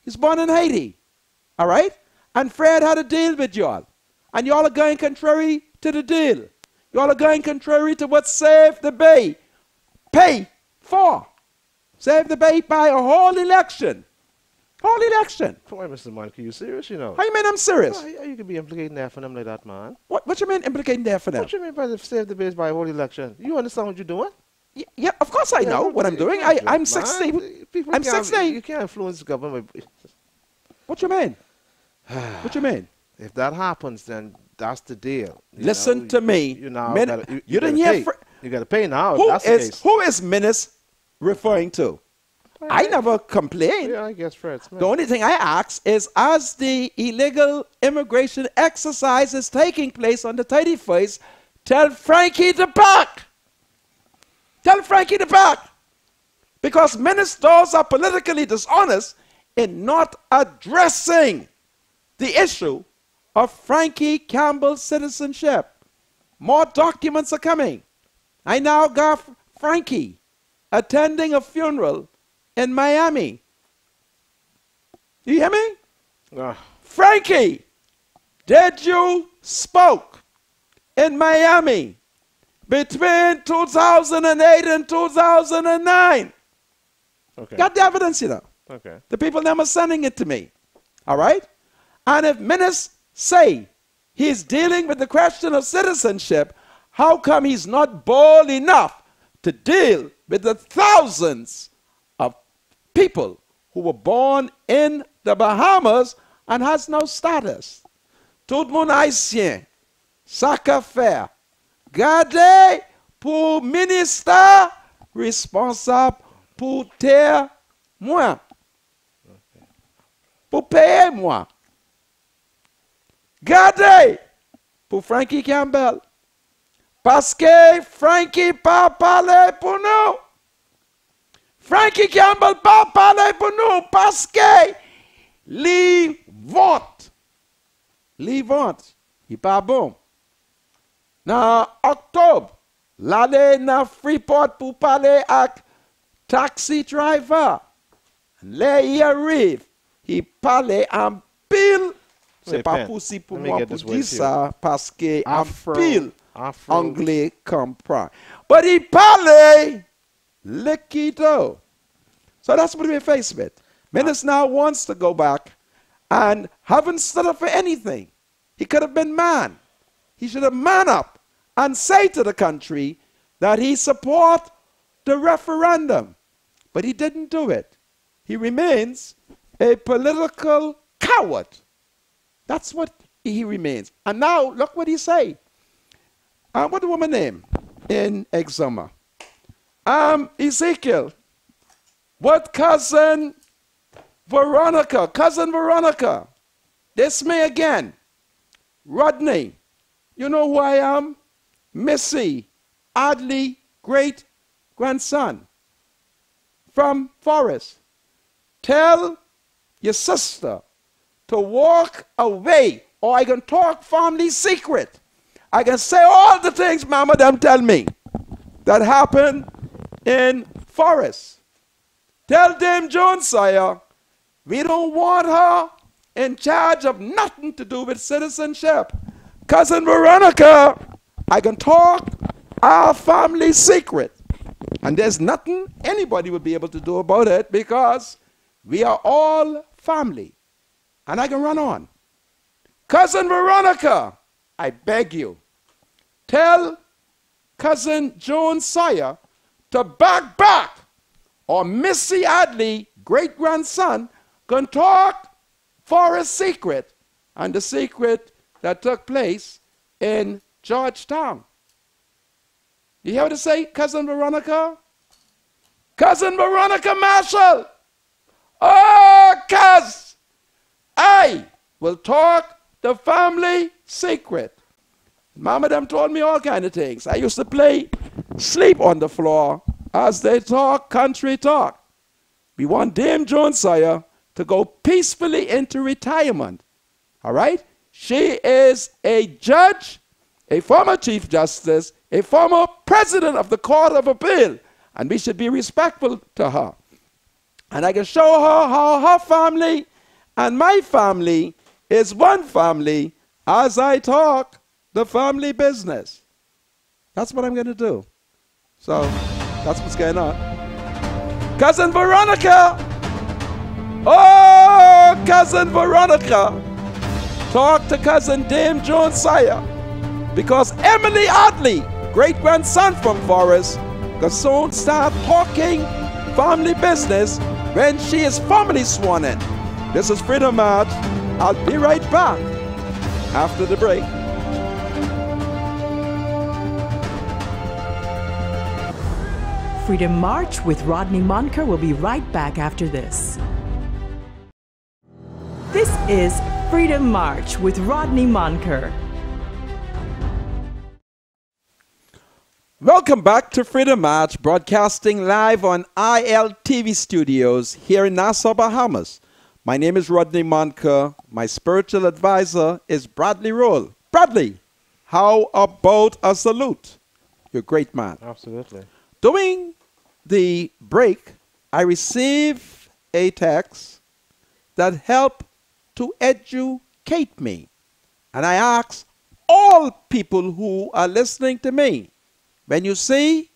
He's born in Haiti. All right? And Fred had a deal with y'all. And y'all are going contrary to the deal. Y'all are going contrary to what Save the Bay pay for. Save the Bay by a whole election. Whole election. Why, Mr. Monkey, you serious, you know? How you mean I'm serious? How you could be implicating that for them like that, man? What you mean implicating that for them? What you mean by the Save the Base by a whole election? You understand what you're doing? Yeah, of course I know what I'm doing. I'm 60. I'm 60. You can't influence the government. What you mean? What you mean? If that happens, then that's the deal. Listen to me. You didn't hear. You got to pay now. Who is Minnis referring to? I never complained. Yeah, I guess Fred Smith. The only thing I ask is, as the illegal immigration exercise is taking place on the 31st, tell Frankie to back. Tell Frankie to back. Because ministers are politically dishonest in not addressing the issue of Frankie Campbell's citizenship. More documents are coming. I now got Frankie attending a funeral in Miami. You hear me? Frankie, did you spoke in Miami between 2008 and 2009? Okay. Got the evidence, you know. Okay. The people them are sending it to me. All right? And if Minnis say he's dealing with the question of citizenship, how come he's not bold enough to deal with the thousands of people who were born in the Bahamas and has no status. Tout moun haïtien, ça qu'a fait, gardez pour ministère responsable pour terre moi, pour payer moi. Gardez pour Frankie Campbell. Parce que Frankie pas parlé pour nous. Frankie Campbell pas parlé pour nous parce que li vote. Li vote. Il pas bon. Dans octobre, l'allée dans Freeport pour parler avec taxi driver. Là, il arrive. Il parlait en pile. C'est pas possible pour moi pour dire ça parce que en pile anglais comprend. But he parlait liquido. So that's what we're faced with. Minnis now wants to go back and haven't stood up for anything. He could have been man. He should have man up and say to the country that he support the referendum. But he didn't do it. He remains a political coward. That's what he remains. And now look what he say. What the woman name in Exuma? Ezekiel. What cousin Veronica, this me again. Rodney, you know who I am? Missy Adley, great grandson from Forest. Tell your sister to walk away, or I can talk family secret. I can say all the things mama them tell me that happened in Forest. Tell Dame Jones, sire, we don't want her in charge of nothing to do with citizenship. Cousin Veronica, I can talk our family secret. And there's nothing anybody would be able to do about it because we are all family. And I can run on. Cousin Veronica, I beg you, tell Cousin Joan Sawyer to back, or Missy Adley, great-grandson, can talk for a secret, and the secret that took place in Georgetown. You hear what I say, Cousin Veronica? Cousin Veronica Marshall! Oh, cuz! I will talk the family secret. Mama them told me all kind of things. I used to sleep on the floor as they talk country talk. We want Dame Jones Sawyer to go peacefully into retirement. All right? She is a judge, a former Chief Justice, a former President of the Court of Appeal, and we should be respectful to her. And I can show her how her family and my family is one family as I talk the family business. That's what I'm going to do. So that's what's going on. Cousin Veronica! Oh, Cousin Veronica! Talk to Cousin Dame Jones Sawyer, because Emily Adley, great-grandson from Forest, can soon start talking family business when she is formally sworn in. This is Freedom March. I'll be right back after the break. Freedom March with Rodney Monker will be right back after this. This is Freedom March with Rodney Monker. Welcome back to Freedom March, broadcasting live on ILTV studios here in Nassau, Bahamas. My name is Rodney Monker. My spiritual advisor is Bradley Roll. Bradley, how about a salute? You're a great man. Absolutely. During the break, I received a text that helped to educate me. And I ask all people who are listening to me, when you see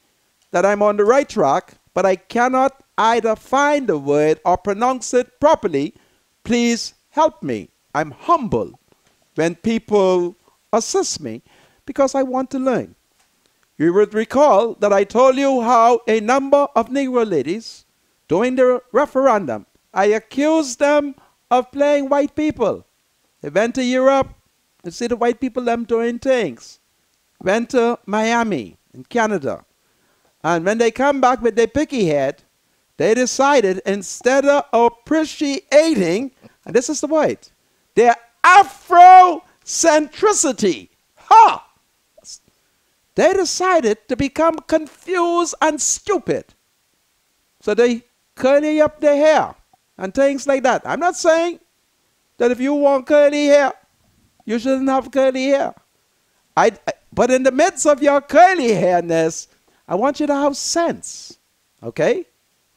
that I'm on the right track, but I cannot either find the word or pronounce it properly, please help me. I'm humble when people assist me because I want to learn. You would recall that I told you how a number of Negro ladies, during the referendum, I accused them of playing white people. They went to Europe and see the white people them doing things. Went to Miami in Canada. And when they come back with their picky head, they decided instead of appreciating, and this is the word, their Afrocentricity, they decided to become confused and stupid. So they curly up their hair and things like that. I'm not saying that if you want curly hair, you shouldn't have curly hair. But in the midst of your curly hairness, I want you to have sense, okay?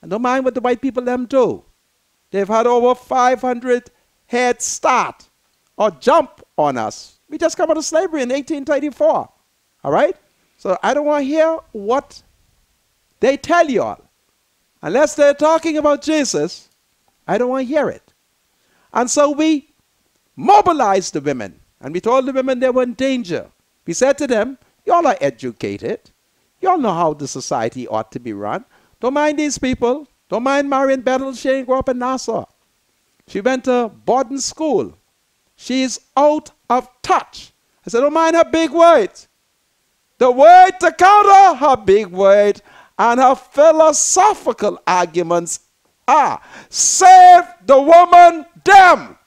And don't mind what the white people them do. They've had over 500 head start or jump on us. We just come out of slavery in 1834, all right? So I don't want to hear what they tell you all. Unless they're talking about Jesus, I don't want to hear it. And so we mobilized the women, and we told the women they were in danger. We said to them, y'all are educated. Y'all know how the society ought to be run. Don't mind these people. Don't mind Marion Bettle. She didn't grow up in Nassau. She went to boarding school. She's out of touch. I said, don't mind her big words. The word to counter her big word and her philosophical arguments are, save the woman them.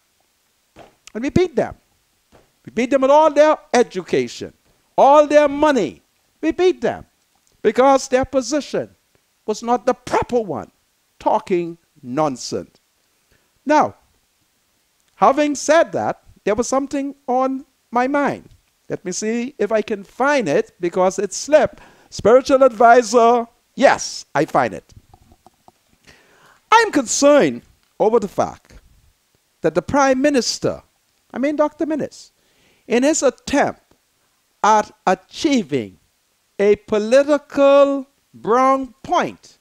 And we beat them. We beat them with all their education, all their money. We beat them because their position was not the proper one, talking nonsense. Now, having said that, there was something on my mind. Let me see if I can find it because it slipped. Spiritual advisor, yes, I find it. I'm concerned over the fact that the Prime Minister, Dr. Minnis, in his attempt at achieving a political brown point,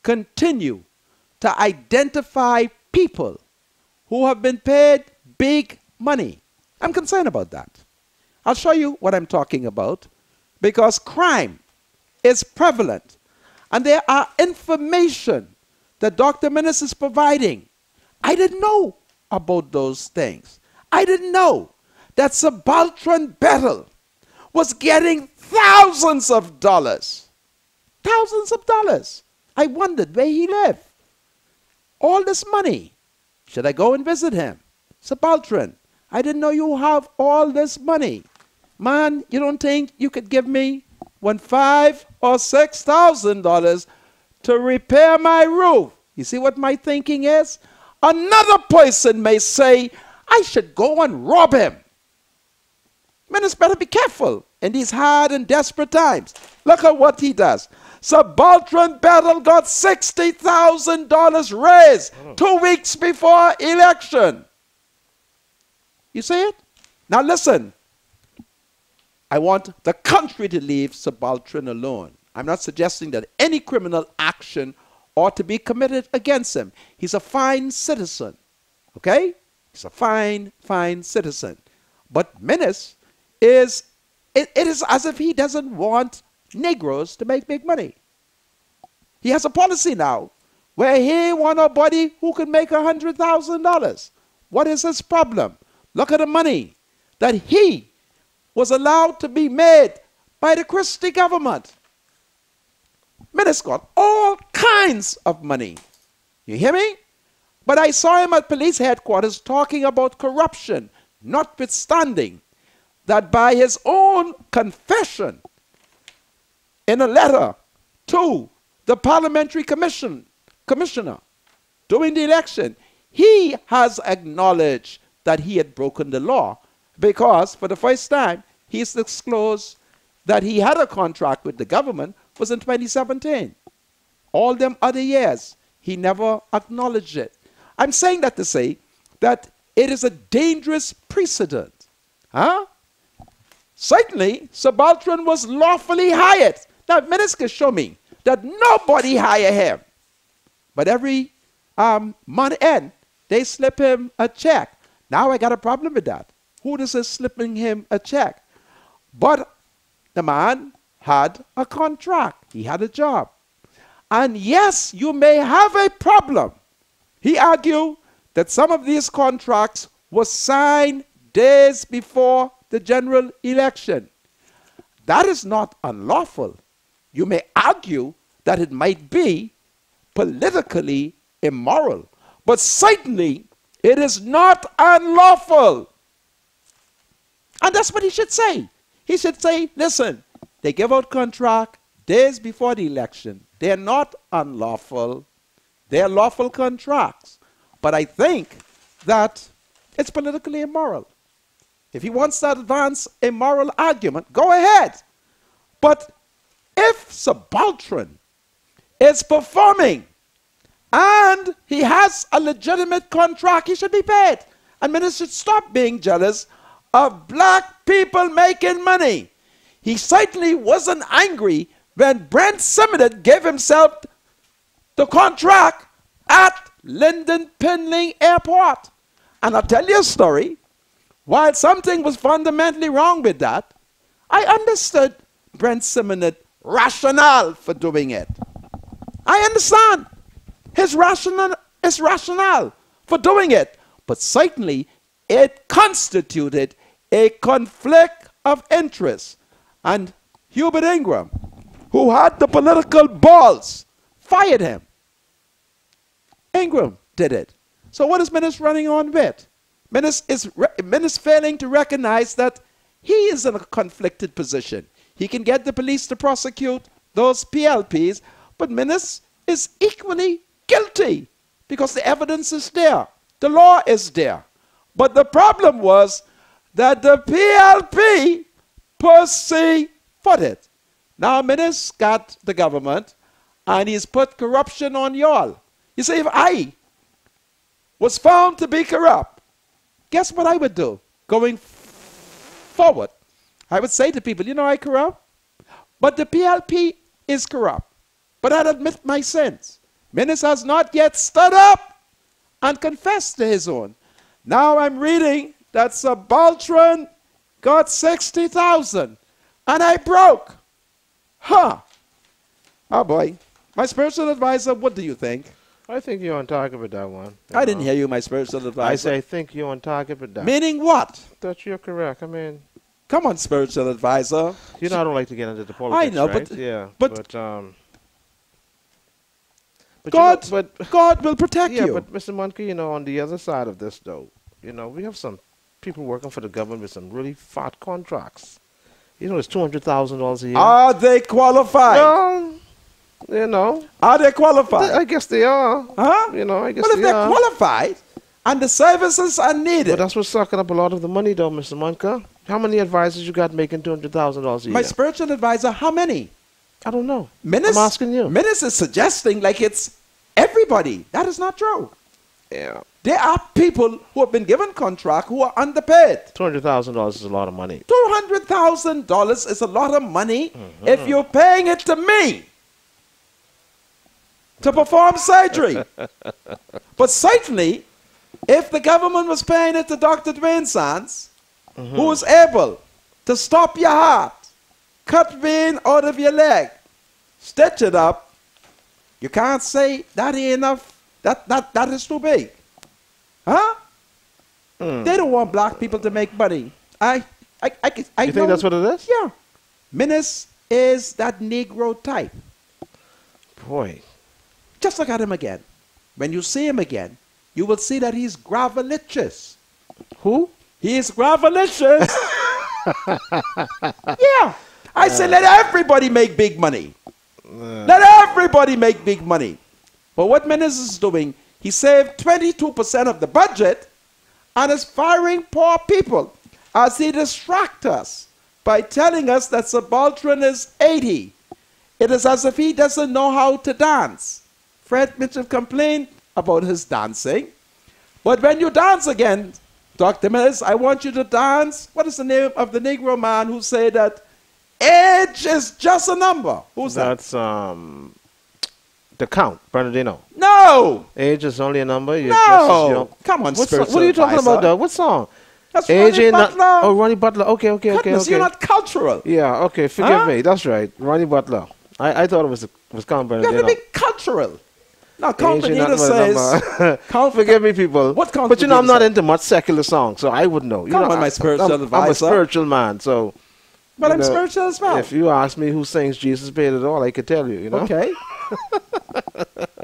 continue to identify people who have been paid big money. I'm concerned about that. I'll show you what I'm talking about because crime is prevalent and there are information that Dr. Minnis is providing. I didn't know about those things. I didn't know that subaltern Bettle was getting thousands of dollars. Thousands of dollars. I wondered where he lived. All this money. Should I go and visit him? Subaltern, I didn't know you have all this money. Man, you don't think you could give me $5,000 or $6,000 to repair my roof? You see what my thinking is? Another person may say, I should go and rob him. Minnis better be careful in these hard and desperate times. Look at what he does. Subaltern Bettle got $60,000 raised 2 weeks before election. You see it? Now listen. I want the country to leave subaltern alone. I'm not suggesting that any criminal action ought to be committed against him. He's a fine citizen. Okay? He's a fine, fine citizen. But Minnis it is as if he doesn't want Negroes to make big money. He has a policy now where he wants a body who can make $100,000. What is his problem? Look at the money that he was allowed to be made by the Christie government. Minnis got all kinds of money. You hear me? But I saw him at police headquarters talking about corruption, notwithstanding that by his own confession in a letter to the parliamentary commissioner during the election, he has acknowledged that he had broken the law because for the first time he's disclosed that he had a contract with the government was in 2017. All them other years, he never acknowledged it. I'm saying that to say that it is a dangerous precedent. Huh? Certainly, subaltern was lawfully hired. Now, Minnis can show me that nobody hired him. But every month end, they slip him a check. Now I got a problem with that. Who does is slipping him a check? But the man had a contract. He had a job. And yes, you may have a problem. He argued that some of these contracts were signed days before the general election. That is not unlawful. You may argue that it might be politically immoral, but certainly it is not unlawful. And that's what he should say. He should say, listen, they give out contract days before the election. They're not unlawful. They're lawful contracts. But I think that it's politically immoral. If he wants to advance a moral argument, go ahead. But if subaltern is performing and he has a legitimate contract, he should be paid. And ministers should stop being jealous of black people making money. He certainly wasn't angry when Brent Simonet gave himself the contract at Linden Pinling Airport. And I'll tell you a story. While something was fundamentally wrong with that, I understood Brent Simonet's rationale for doing it. I understand his rationale for doing it. But certainly it constituted a conflict of interest. And Hubert Ingram, who had the political balls, fired him. Ingram did it. So what is Minnis running on with? Minnis failing to recognize that he is in a conflicted position. He can get the police to prosecute those PLPs, but Minnis is equally guilty because the evidence is there. The law is there. But the problem was that the PLP pussyfooted. Now Minnis got the government and he's put corruption on y'all. You see, if I was found to be corrupt, guess what I would do going forward? I would say to people, you know, I corrupt, but the PLP is corrupt. But I'd admit my sins. Minnis has not yet stood up and confessed to his own. Now I'm reading that subaltern got 60,000 and I broke. Huh. Oh boy. My spiritual advisor, what do you think? I think you're on target with that one. I didn't hear you, my spiritual advisor. I say I think you're on target with that. Meaning what? That you're correct. I mean, come on, spiritual advisor. You know I don't like to get into the politics, I know, right? but yeah, but God, you know, God will protect you. Yeah, but Mr. Munker, you know, on the other side of this, though, you know, we have some people working for the government with some really fat contracts. You know, it's $200,000 a year. Are they qualified? No. You know. Are they qualified? I guess they are. Huh? You know, I guess well, if they're qualified and the services are needed. But that's what's sucking up a lot of the money, though, Mr. Munker. How many advisors you got making $200,000 a year? My spiritual advisor, how many? I don't know. Minnis, I'm asking you. Minnis is suggesting like it's everybody. That is not true. Yeah. There are people who have been given contract who are underpaid. $200,000 is a lot of money. $200,000 is a lot of money if you're paying it to me to perform surgery. But certainly, if the government was paying it to Dr. Dwayne Sands, who is able to stop your heart, cut vein out of your leg, stitch it up, you can't say that ain't enough. That is too big. Huh? They don't want black people to make money. I You think that's what it is? Yeah. Minnis is that Negro type. Boy. Just look at him again. When you see him again, you will see that he's gravelicious. Who? He is gravelicious. Yeah. I say let everybody make big money. Let everybody make big money. But what Minnis is doing, he saved 22% of the budget and is firing poor people as he distracts us by telling us that subaltern is 80. It is as if he doesn't know how to dance. Fred Mitchell complained about his dancing. But when you dance again, Dr. Minnis, I want you to dance. What is the name of the Negro man who said that age is just a number? Who's that? That's the Count, Bernardino. No! Age is only a number. You're no! just young. Come on, What spiritual are you talking advisor. about, though? What song? That's Ronnie Butler. Oh, Ronnie Butler. Okay. Goodness, you're not cultural. Yeah, okay. Forgive me. That's right. Ronnie Butler. I thought it was Count You have to be cultural. Now, Count Bernardino says... Forgive me, people. What Count But you know, I'm not say? into much secular songs, so I would know. Come on, my spiritual advisor. I'm a spiritual man, so... But I'm spiritual as well. If you ask me who sings Jesus Paid It All, I could tell you, you know? Okay.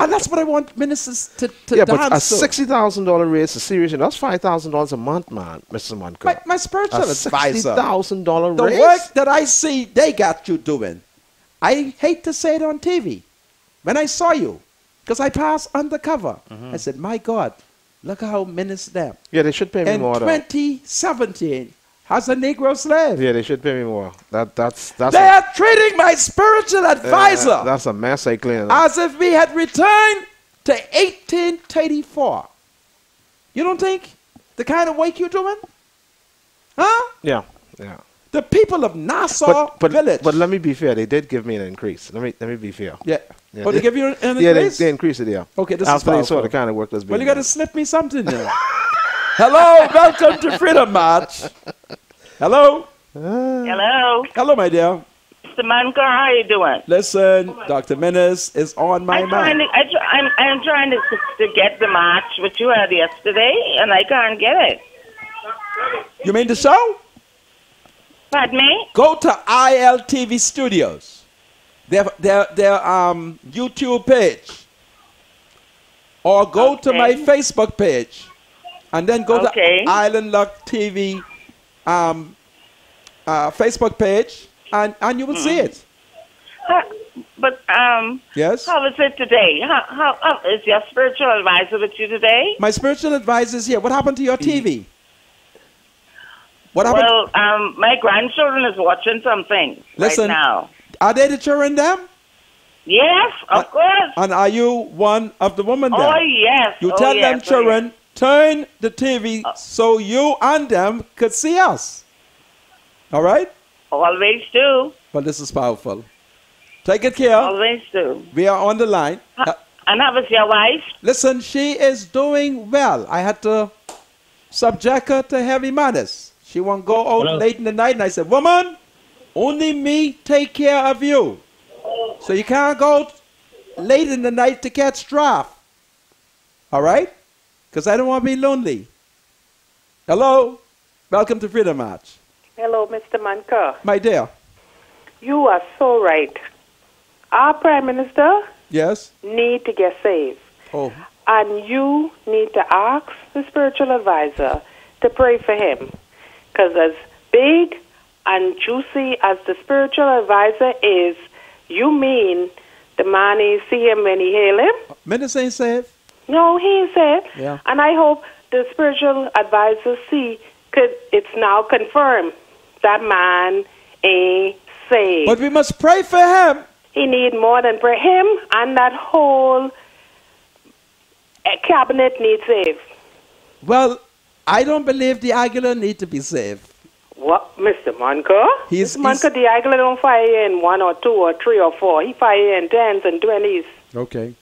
And that's what I want ministers to yeah, dance but a to. $60,000 raise is serious. That's $5,000 a month, man, Mr. Monco. My spiritual advisor. $60,000 The raise? work that I see they got you doing, I hate to say it on TV. When I saw you, because I passed undercover, I said, my God, look how ministers them. Yeah, they should pay me more, In 2017, as a Negro slave. Yeah, they should pay me more. That's They are treating my spiritual advisor that's a mess I clean up. as if we had returned to 1834. You don't think the kind of work you're doing? Huh? Yeah. The people of Nassau Village. But let me be fair. They did give me an increase. Let me be fair. Yeah. Yeah, Oh, they give you an increase? Yeah, they increased it, yeah. Okay, this After is they saw powerful. the kind of work that's being Well, you got to done. slip me something now. Hello, welcome to Freedom March. Hello. Hello, Hello, my dear. Mr. Manco, how are you doing? Listen, Dr. Minnis is on my mind. I'm trying to get the match which you had yesterday, and I can't get it. You mean the show? Pardon me? Go to ILTV Studios. Their YouTube page. Or go to my Facebook page. And then go to Island Luck TV Facebook page, and you will see it. But Yes? how is it today? How is your spiritual advisor with you today? My spiritual advisor is here. What happened to your TV? What happened? Well, my grandchildren is watching something Listen, right now. Are they the children them? Yes, of course. And are you one of the women there? Oh, yes. You Oh, tell yes. them children, turn the TV so you and them could see us. All right? Always do. Well, this is powerful. Take good care. Always do. We are on the line. And how was your wife? Listen, she is doing well. I had to subject her to heavy manners. She won't go out late in the night. And I said, woman, only me take care of you. So you can't go out late in the night to catch draft. All right? Because I don't want to be lonely. Hello? Welcome to Freedom March. Hello, Mr. Manka. My dear. You are so right. Our Prime Minister Yes? need to get saved. Oh. And you need to ask the spiritual advisor to pray for him. Because as big and juicy as the spiritual advisor is, you mean the man he see him when he hail him? Minnis ain't saved. No, he ain't saved. Yeah. And I hope the spiritual advisor it's now confirmed that man ain't saved. But we must pray for him. He need more than pray. Him and that whole cabinet needs saved. Well, I don't believe the Aguilar need to be saved. What, Mr. Manka? He's- Mr. Manka, the Aguilar don't fire in 1 or 2 or 3 or 4. He fire in 10s and 20s. Okay.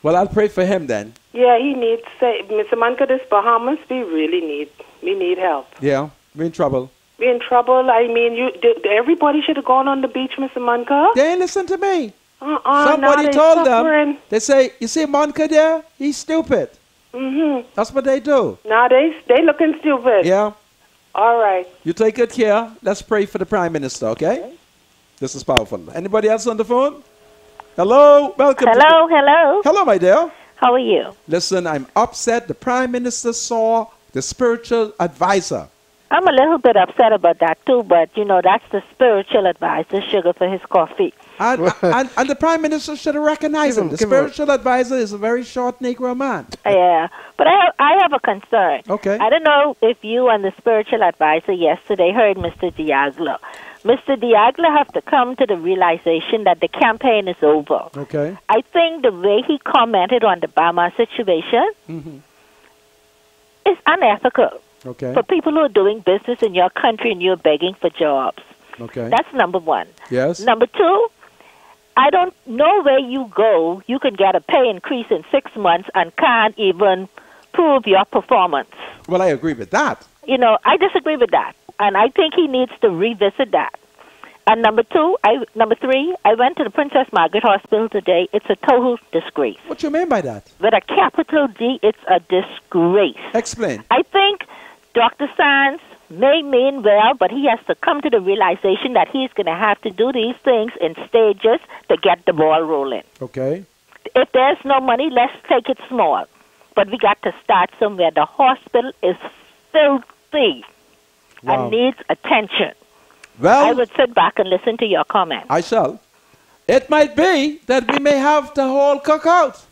Well, I'll pray for him then. Yeah, he needs save. Mr. Manka, this Bahamas, we need help. Yeah, we're in trouble. We're in trouble. I mean, everybody should have gone on the beach, Mr. Manka. They ain't listen to me. Now Somebody they told suffering. them, they say, you see Monica there? He's stupid. Mm-hmm. That's what they do. Now they looking stupid. Yeah. All right. You take good care. Let's pray for the Prime Minister, okay? This is powerful. Anybody else on the phone? Hello? Welcome. Hello. Hello, my dear. How are you? Listen, I'm upset. The Prime Minister saw the spiritual advisor. I'm a little bit upset about that too, but you know, that's the spiritual advisor, sugar for his coffee. And the Prime Minister should have recognized him. The spiritual advisor is a very short Negro man. Yeah, but I have a concern. Okay. I don't know if you and the spiritual advisor yesterday heard Mr. Diaglo. Mr. Diaglo have to come to the realization that the campaign is over. Okay. I think the way he commented on the Bama situation is unethical. Okay. For people who are doing business in your country and you're begging for jobs. Okay. That's number one. Yes. Number two, I don't know where you go. You can get a pay increase in 6 months and can't even prove your performance. Well, I agree with that. I disagree with that. And I think he needs to revisit that. And number three, I went to the Princess Margaret Hospital today. It's a total disgrace. What you mean by that? With a capital D, it's a disgrace. Explain. I think Dr. Sands may mean well, but he has to come to the realization that he's going to have to do these things in stages to get the ball rolling. Okay. If there's no money, let's take it small. But we got to start somewhere. The hospital is filthy and needs attention. Well, I would sit back and listen to your comments. I shall. It might be that we may have the whole cookout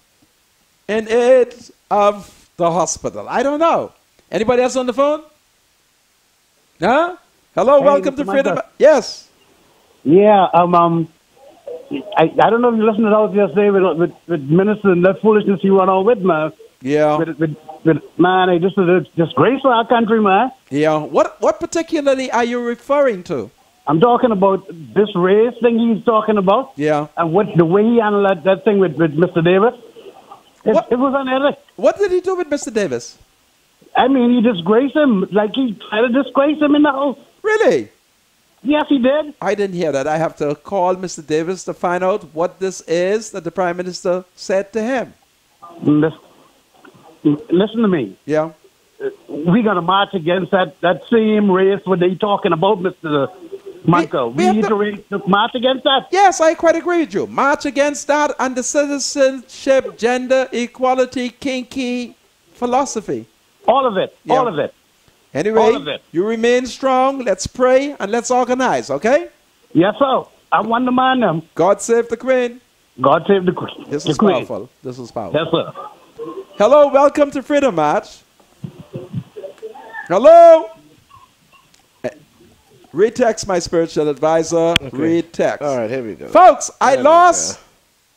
in aid of the hospital. I don't know. Anybody else on the phone? No? Hello, welcome to Freedom. Yes. Yeah, I don't know if you listened to those yesterday with Minister and that foolishness he went on with, man. Yeah. Man, this is a disgrace for our country, man. Yeah. What particularly are you referring to? I'm talking about this race thing he's talking about. Yeah. And the way he handled that thing with Mr. Davis. It was unethical. What did he do with Mr. Davis? I mean, he disgraced him. Like he tried to disgrace him in the house. Really? Yes, he did. I didn't hear that. I have to call Mr. Davis to find out what this is that the Prime Minister said to him. Listen to me. Yeah. We're going to march against that same race what they talking about, Mr. Michael. We need to march against that. Yes, I quite agree with you. March against that and the citizenship, gender, equality, kinky philosophy. All of it. Yeah. All of it. Anyway, all of it. You remain strong. Let's pray and let's organize, okay? Yes, sir. I want to mind them. God save the Queen. God save the Queen. This is powerful. This is powerful. Yes, sir. Hello, welcome to Freedom March. Hello? Retext my spiritual advisor. Okay. Retext. All right, here we go. Folks, I lost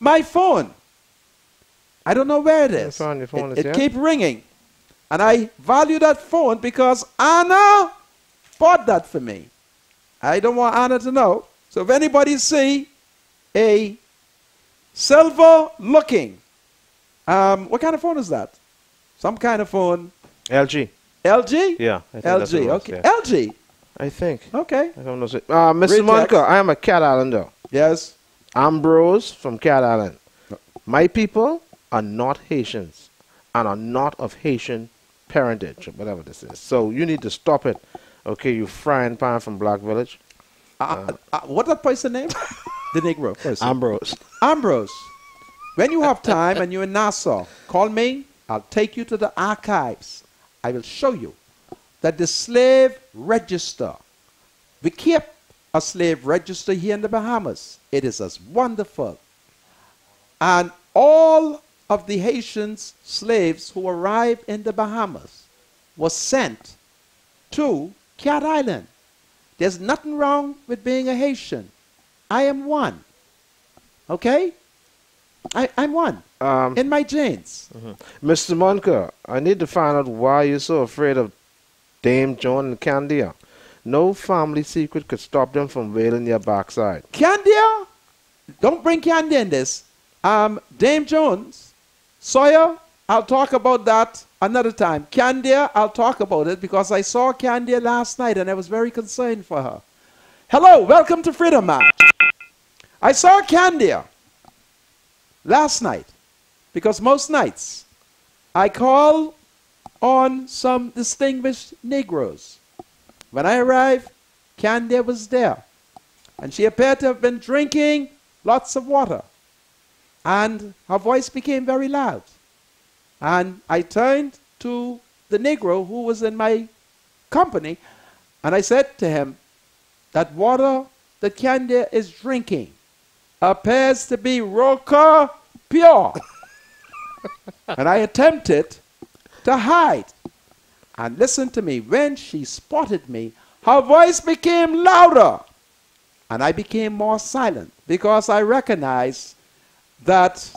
my phone. I don't know where it is. Your phone it keeps ringing. And I value that phone because Anna bought that for me. I don't want Anna to know. So if anybody see a silver looking, what kind of phone is that? Some kind of phone. LG. LG? Yeah. LG. Okay. Yeah. LG. I think. Okay. I don't know. Mr. Monica, I am a Cat Islander. Yes. Ambrose from Cat Island. My people are not Haitians and are not of Haitian parentage, or whatever this is. So you need to stop it. Okay, you frying pan from Black Village. What's that person's name? The Negro person. Ambrose. Ambrose. When you have time and you're in Nassau, call me. I'll take you to the archives. I will show you that the slave register, we keep a slave register here in the Bahamas. It is as wonderful. And all of the Haitian slaves who arrived in the Bahamas were sent to Cat Island. There's nothing wrong with being a Haitian. I am one. Okay? I'm one. In my genes. Mr. Monica, I need to find out why you're so afraid of Dame Joan and Candia. No family secret could stop them from wailing your backside. Candia? Don't bring Candia in this. Dame Jones, Sawyer, I'll talk about that another time. Candia, I'll talk about it because I saw Candia last night and I was very concerned for her. Hello, welcome to Freedom March. I saw Candia last night because most nights I call on some distinguished Negroes. When I arrived, Candia was there. And she appeared to have been drinking lots of water. And her voice became very loud. And I turned to the Negro who was in my company, and I said to him, that water that Candia is drinking appears to be Roca pure. And I attempted to hide. And listen to me, when she spotted me, her voice became louder. And I became more silent because I recognized that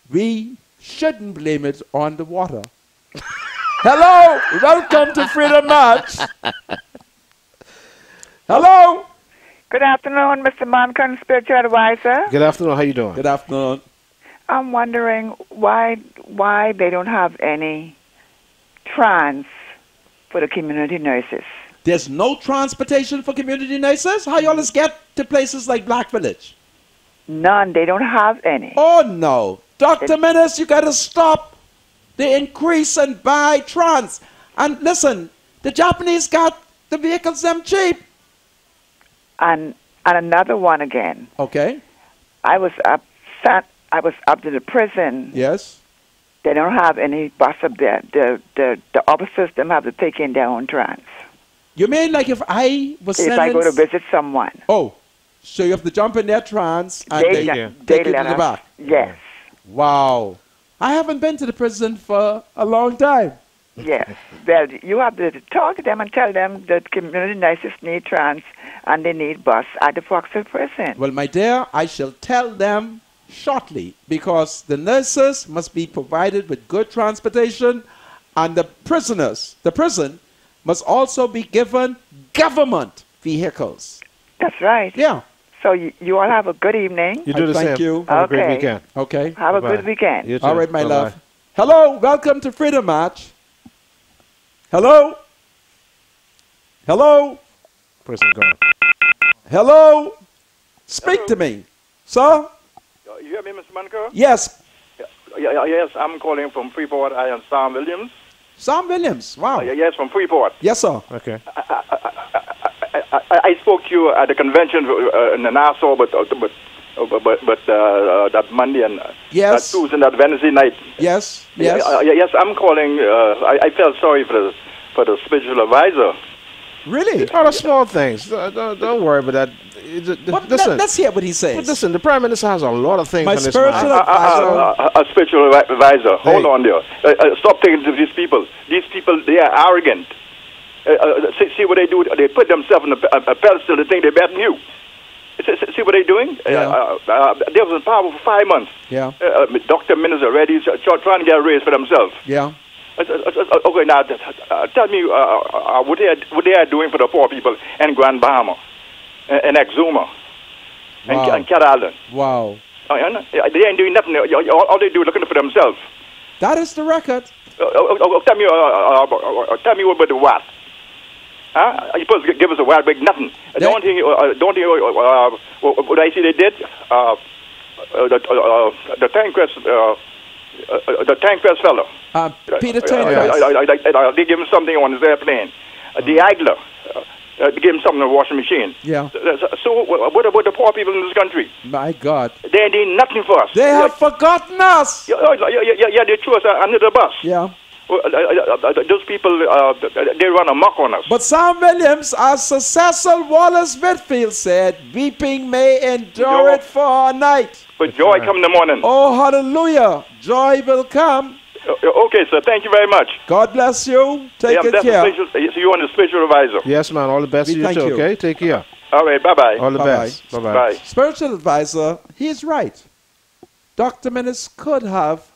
we shouldn't blame it on the water. Hello, welcome to Freedom March. Hello. Good afternoon, Mr. Moncan, spiritual advisor. Good afternoon. How you doing? Good afternoon. I'm wondering why they don't have any trans for the community nurses. There's no transportation for community nurses? How you always get to places like Black Village? None. They don't have any. Oh, no. Dr. Minnis, you got to stop the increase and buy trans. And listen, the Japanese got the vehicles them cheap. And another one again. Okay. I was up to the prison. Yes. They don't have any bus up there. The officers them have to take in their own trans. You mean like if I was If sentenced? I go to visit someone. Oh, so you have to jump in their trans and they take it in the back? Yes. Wow. I haven't been to the prison for a long time. Yes. Well, you have to talk to them and tell them that community nurses need trans and they need bus at the Foxville prison. Well, my dear, I shall tell them shortly because the nurses must be provided with good transportation and the prison must also be given government vehicles. That's right. Yeah. So you all have a good evening. You do the same. Thank you. Have a great weekend. Okay. Have a good weekend. You too. All right, my Bye-bye. love. Hello, welcome to Freedom March. Hello? Hello? Person gone. Hello? Speak to me. Sir? You hear me, Mr. Manco? Yes. Yes, I'm calling from Freeport. I am Sam Williams. Sam Williams. Wow. Yes, from Freeport. Yes, sir. Okay. I spoke to you at the convention in Nassau, but that Monday and Yes. that Tuesday and that Wednesday night. Yes. Yes. Yes, I'm calling. I felt sorry for the spiritual advisor. Really? All the small things. Don't worry about that. But Listen, let's hear what he says. but listen, the Prime Minister has a lot of things My on his spiritual mind. A spiritual advisor. Hold on there. Stop taking to these people. These people, they are arrogant. See what they do? They put themselves on a pedestal to think they're better than you. See what they're doing? Yeah. They was in power for 5 months. Yeah. Dr. Minnis already trying to get a raise for themselves. Yeah. Okay, now tell me what they are doing for the poor people in Grand Bahama, and Exuma, and Cat Island. Wow. They ain't doing nothing. All they do is looking for themselves. That is the record. Tell me what about the what? Huh? You're supposed to give us a wild big nothing. Don't think what I see they did. The tank press fellow. Peter Tankers. They give him something on his airplane. The Agler. They give him something in the washing machine. Yeah. So what about the poor people in this country? My God. They ain't doing nothing for us. They have forgotten us. Yeah, they threw us under the bus. Yeah. Those people, they run amok on us. But Sam Williams, as Sir Cecil Wallace Whitfield said, weeping may endure it for a night, but joy come in the morning. Oh, hallelujah. Joy will come. Okay, sir. Thank you very much. God bless you. Take good care. So you want a spiritual advisor? Yes, man. All the best to you thank too, you. okay? Take care. All right. Bye-bye. All the best. Bye-bye. Bye. Spiritual advisor, he's right. Dr. Minnis could have,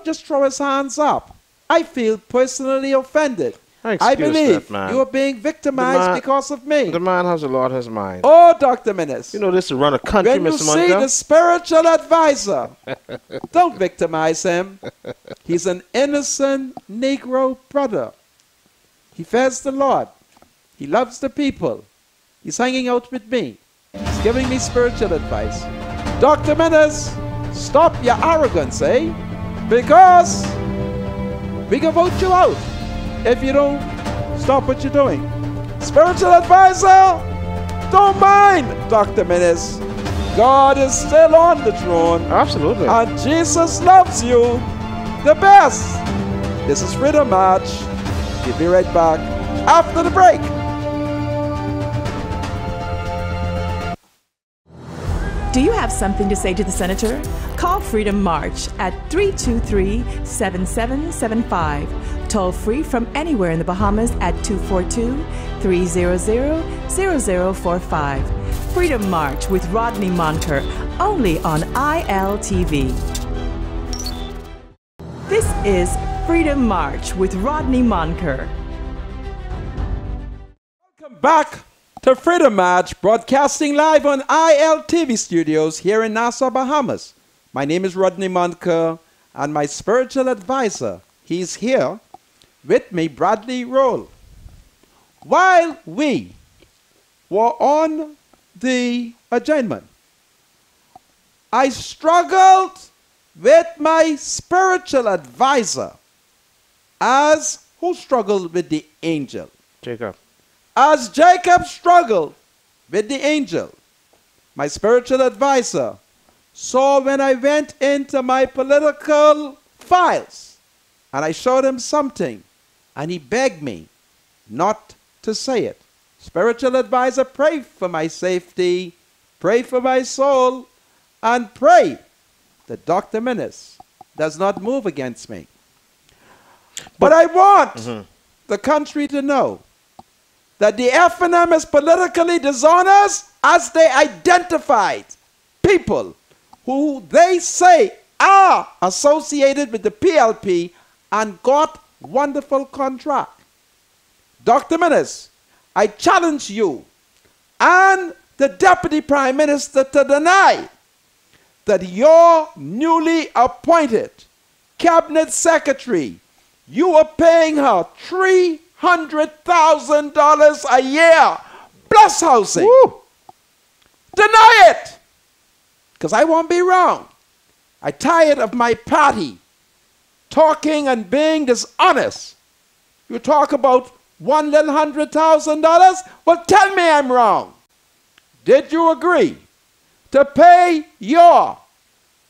just throw his hands up. I feel personally offended. I believe you are being victimized because of me. The man has a lot on his mind. Oh, Dr. Minnis. You know this to run a country, when you Mr. see Monica? the spiritual advisor, don't victimize him. He's an innocent Negro brother. He fears the Lord. He loves the people. He's hanging out with me. He's giving me spiritual advice. Dr. Minnis, stop your arrogance, eh? Because we can vote you out if you don't stop what you're doing. Spiritual advisor, don't mind Dr. Minnis. God is still on the throne. Absolutely. And Jesus loves you the best. This is Freedom March. We'll be right back after the break. Do you have something to say to the Senator? Call Freedom March at 323-7775. Toll free from anywhere in the Bahamas at 242-300-0045. Freedom March with Rodney Monker, only on ILTV. This is Freedom March with Rodney Monker. Welcome back to Freedom March, broadcasting live on ILTV studios here in Nassau, Bahamas. My name is Rodney Monker, and my spiritual advisor, he's here with me, Bradley Roll. While we were on the adjournment, I struggled with my spiritual advisor as who struggled with the angel. Jacob. As Jacob struggled with the angel, my spiritual advisor saw when I went into my political files and I showed him something and he begged me not to say it. Spiritual advisor, pray for my safety, pray for my soul, and pray that Dr. Minnis does not move against me. But I want the country to know that the FNM is politically dishonest as they identified people who they say are associated with the PLP and got wonderful contract. Dr. Minnis, I challenge you and the Deputy Prime Minister to deny that your newly appointed Cabinet Secretary, you are paying her $300,000 a year plus housing. Woo. Deny it, because I won't be wrong. I'm tired of my party talking and being dishonest. You talk about $100,000? Well, tell me I'm wrong. Did you agree to pay your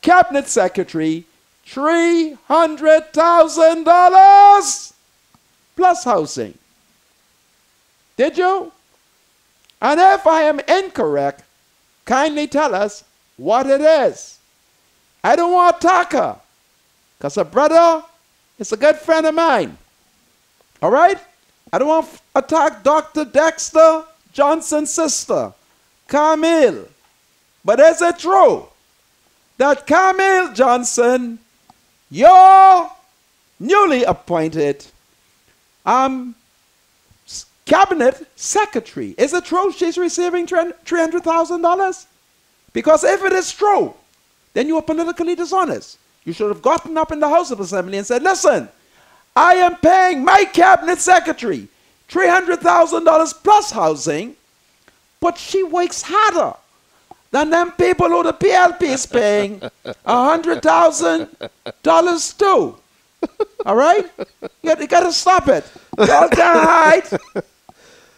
Cabinet Secretary $300,000 plus housing? Did you? And if I am incorrect, kindly tell us what it is. I don't want to attack her, because her brother is a good friend of mine. All right? I don't want to attack Dr. Dexter Johnson's sister, Camille. But is it true that Camille Johnson, your newly appointed Cabinet Secretary, is it true she's receiving $300,000? Because if it is true, then you are politically dishonest. You should have gotten up in the House of Assembly and said, listen, I am paying my Cabinet Secretary $300,000 plus housing, but she works harder than them people who the PLP is paying $100,000 too. All right? You got to stop it. Y'all can't hide.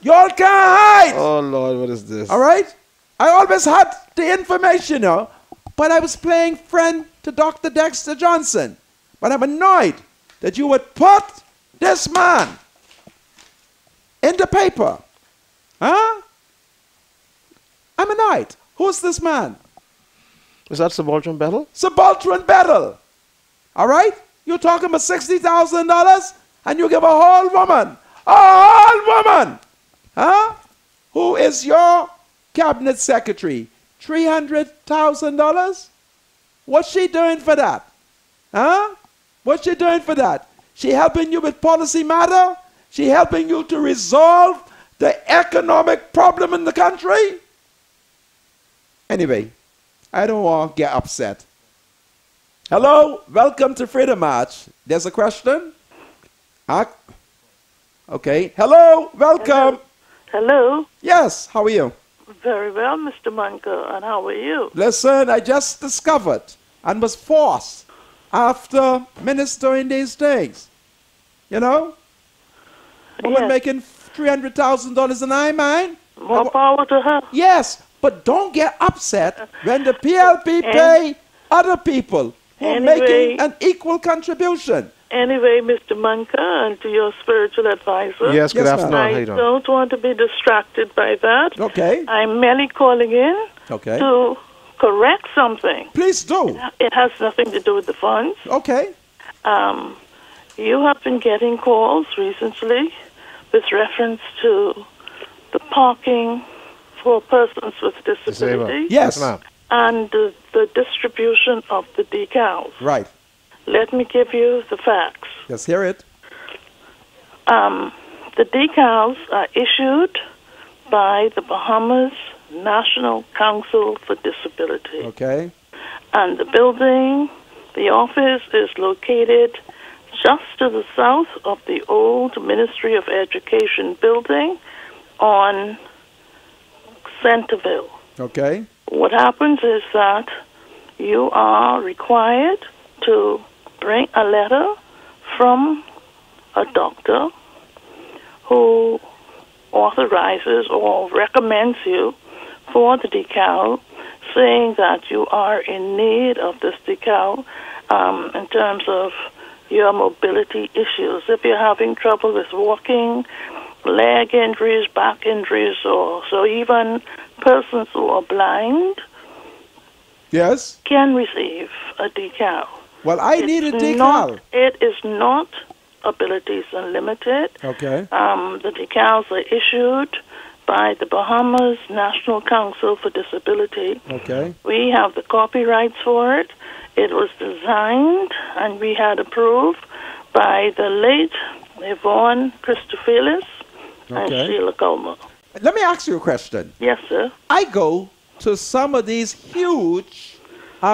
Y'all can't hide. Oh, Lord, what is this? All right? I always had the information, you know, but I was playing friend to Dr. Dexter Johnson. But I'm annoyed that you would put this man in the paper. Huh? I'm annoyed. Who's this man? Is that Subaltern Battle? Subaltern Battle. All right? You're talking about $60,000 and you give a whole woman, huh? Who is your Cabinet Secretary, $300,000? What's she doing for that? Huh? What's she doing for that? She helping you with policy matter? She helping you to resolve the economic problem in the country? Anyway, I don't want to get upset. Hello, welcome to Freedom March. There's a question? Okay. Hello, welcome. Hello. Yes, how are you? Very well, Mr. Munker, and how are you? Listen, I just discovered and was forced after ministering these things. You know? Woman making $300,000 and I mine. More power to her. Yes, but don't get upset when the PLP pay other people who are making an equal contribution. Anyway, Mr. Munker, and to your spiritual advisor. Yes, good afternoon. I don't want to be distracted by that. Okay. I'm merely calling in to correct something. Please do. It has nothing to do with the funds. Okay. You have been getting calls recently with reference to the parking for persons with disability. Yes, ma'am. And the distribution of the decals. Right. Let me give you the facts. Let's hear it. The decals are issued by the Bahamas National Council for Disability. Okay. And the building, the office is located just to the south of the old Ministry of Education building on Centerville. Okay. What happens is that you are required to bring a letter from a doctor who authorizes or recommends you for the decal, saying that you are in need of this decal in terms of your mobility issues. If you're having trouble with walking, leg injuries, back injuries, or so even persons who are blind Yes. can receive a decal. Well, I need a decal. It is not Abilities Unlimited. Okay. The decals are issued by the Bahamas National Council for Disability. Okay. We have the copyrights for it. It was designed and we had approved by the late Yvonne Christophelis and Sheila Coleman. Let me ask you a question. Yes, sir. I go to some of these huge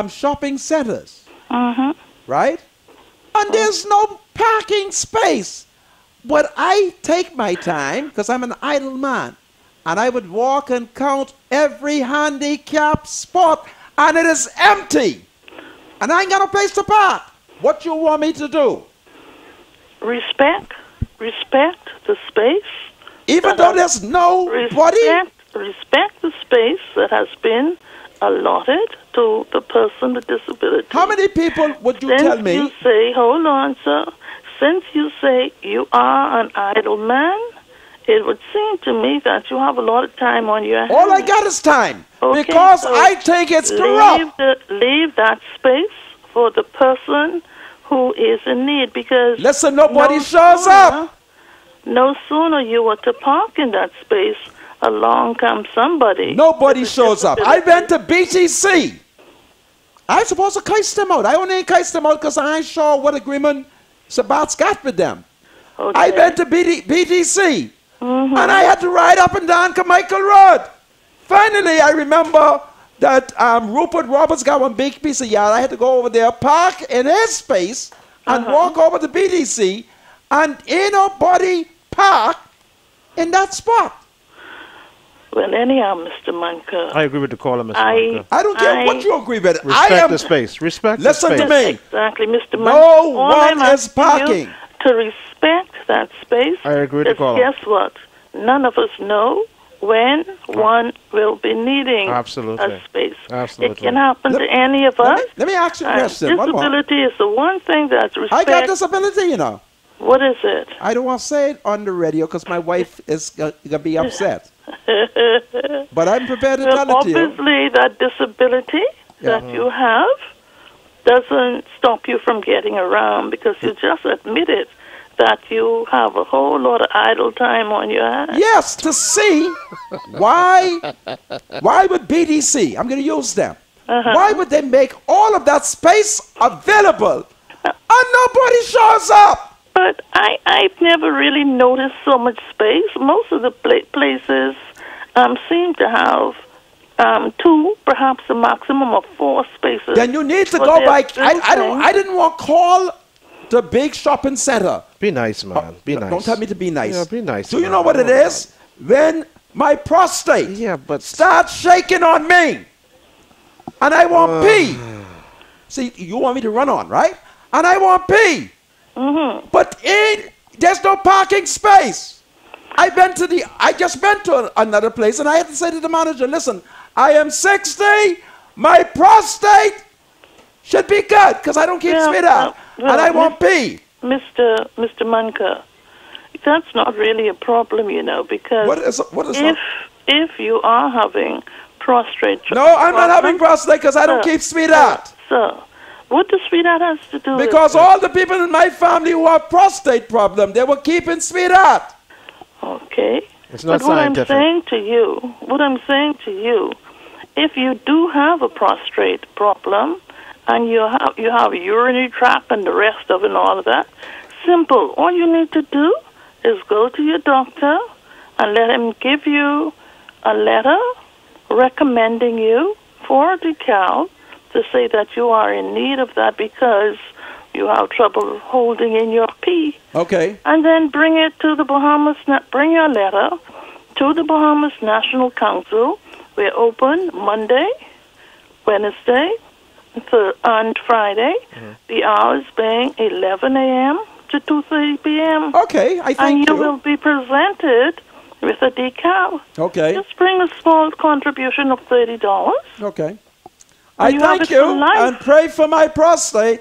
shopping centers, right? And there's no parking space. But I take my time, because I'm an idle man, and I would walk and count every handicap spot, and it is empty. And I ain't got no place to park. What you want me to do? Respect the space. Even though there's nobody? Respect the space that has been allotted to the person with disability. How many people would you tell me? You say, hold on, sir. Since you say you are an idle man, it would seem to me that you have a lot of time on your hands. All I got is time. Okay, because so I think it's corrupt. Leave that space for the person who is in need, because listen, nobody shows up. No sooner you were to park in that space, along comes somebody. Nobody shows up. I went to BTC. I'm supposed to case them out. I only ain't case them out because I ain't sure what agreement Sabat's got with them. Okay. I went to BTC. And I had to ride up and down Carmichael Road. Finally, I remember that Rupert Roberts got one big piece of yard. I had to go over there, park in his space, and walk over to BTC, and ain't nobody park in that spot. Well, anyhow, Mr. Munker. I agree with the caller, Mr. Munker. I don't care what you agree with. Respect the space. Respect the space. Listen to me. Exactly, Mr. Munker. No one is parking. To respect that space. I agree with the caller. Guess what? None of us know when one will be needing a space. Absolutely. It can happen to any of us. Let me ask you a question. Disability is the one thing that's respect. I got disability, you know. What is it? I don't want to say it on the radio because my wife is going to be upset. But I'm prepared to tell it to you. Obviously, that disability that you have doesn't stop you from getting around, because you just admitted that you have a whole lot of idle time on your hands. Yes, to see why would BDC, I'm going to use them, why would they make all of that space available and nobody shows up? But I've never really noticed so much space. Most of the places seem to have 2, perhaps a maximum of 4 spaces. Then you need to go by. I didn't want to call the big shopping center. Be nice, man. Be nice. Don't tell me to be nice. Yeah, be nice. Do you know what it is? When my prostate starts shaking on me, and I want pee. See, you want me to run on, right? And I want pee. But there's no parking space. I just went to another place, and I had to say to the manager, listen, I am 60, my prostate should be good, because I don't keep spit out, and I want pee. Mr. Munker, that's not really a problem, you know, because if you are having prostate... No, I'm not having prostate because I don't keep spit out. Sir, what does spit out has to do with... Because all the people in my family who have prostate problem, they were keeping spit out. Okay. It's not but what scientific. what I'm saying to you, if you do have a prostate problem and you have urinary tract and the rest of it and all of that, simple. All you need to do is go to your doctor and let him give you a letter recommending you for a decal to say that you are in need of that because you have trouble holding in your pee. Okay. And then bring it to the Bahamas, bring your letter to the Bahamas National Council. We're open Monday, Wednesday, and Friday. The hours being 11 a.m. to 2:30 p.m. Okay, I thank you. And you will be presented with a decal. Okay. Just bring a small contribution of $30. Okay. I you have thank it you for life. and pray for my prostate.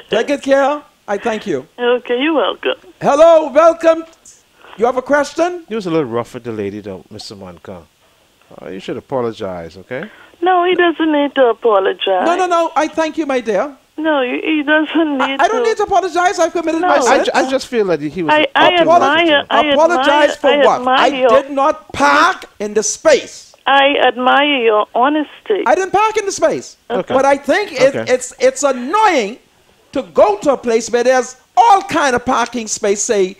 Take good care. I thank you. Okay, you're welcome. Hello, welcome. You have a question? He was a little rough with the lady, though, Mr. Manka. You should apologize, okay? No, he doesn't need to apologize. No. I thank you, my dear. No, he doesn't need to. I don't need to apologize. I've committed my sins. I just feel that he was... Apologize for what? I did not park in the space. I admire your honesty. I didn't park in the space. Okay. But I think it's annoying to go to a place where there's all kind of parking space, say,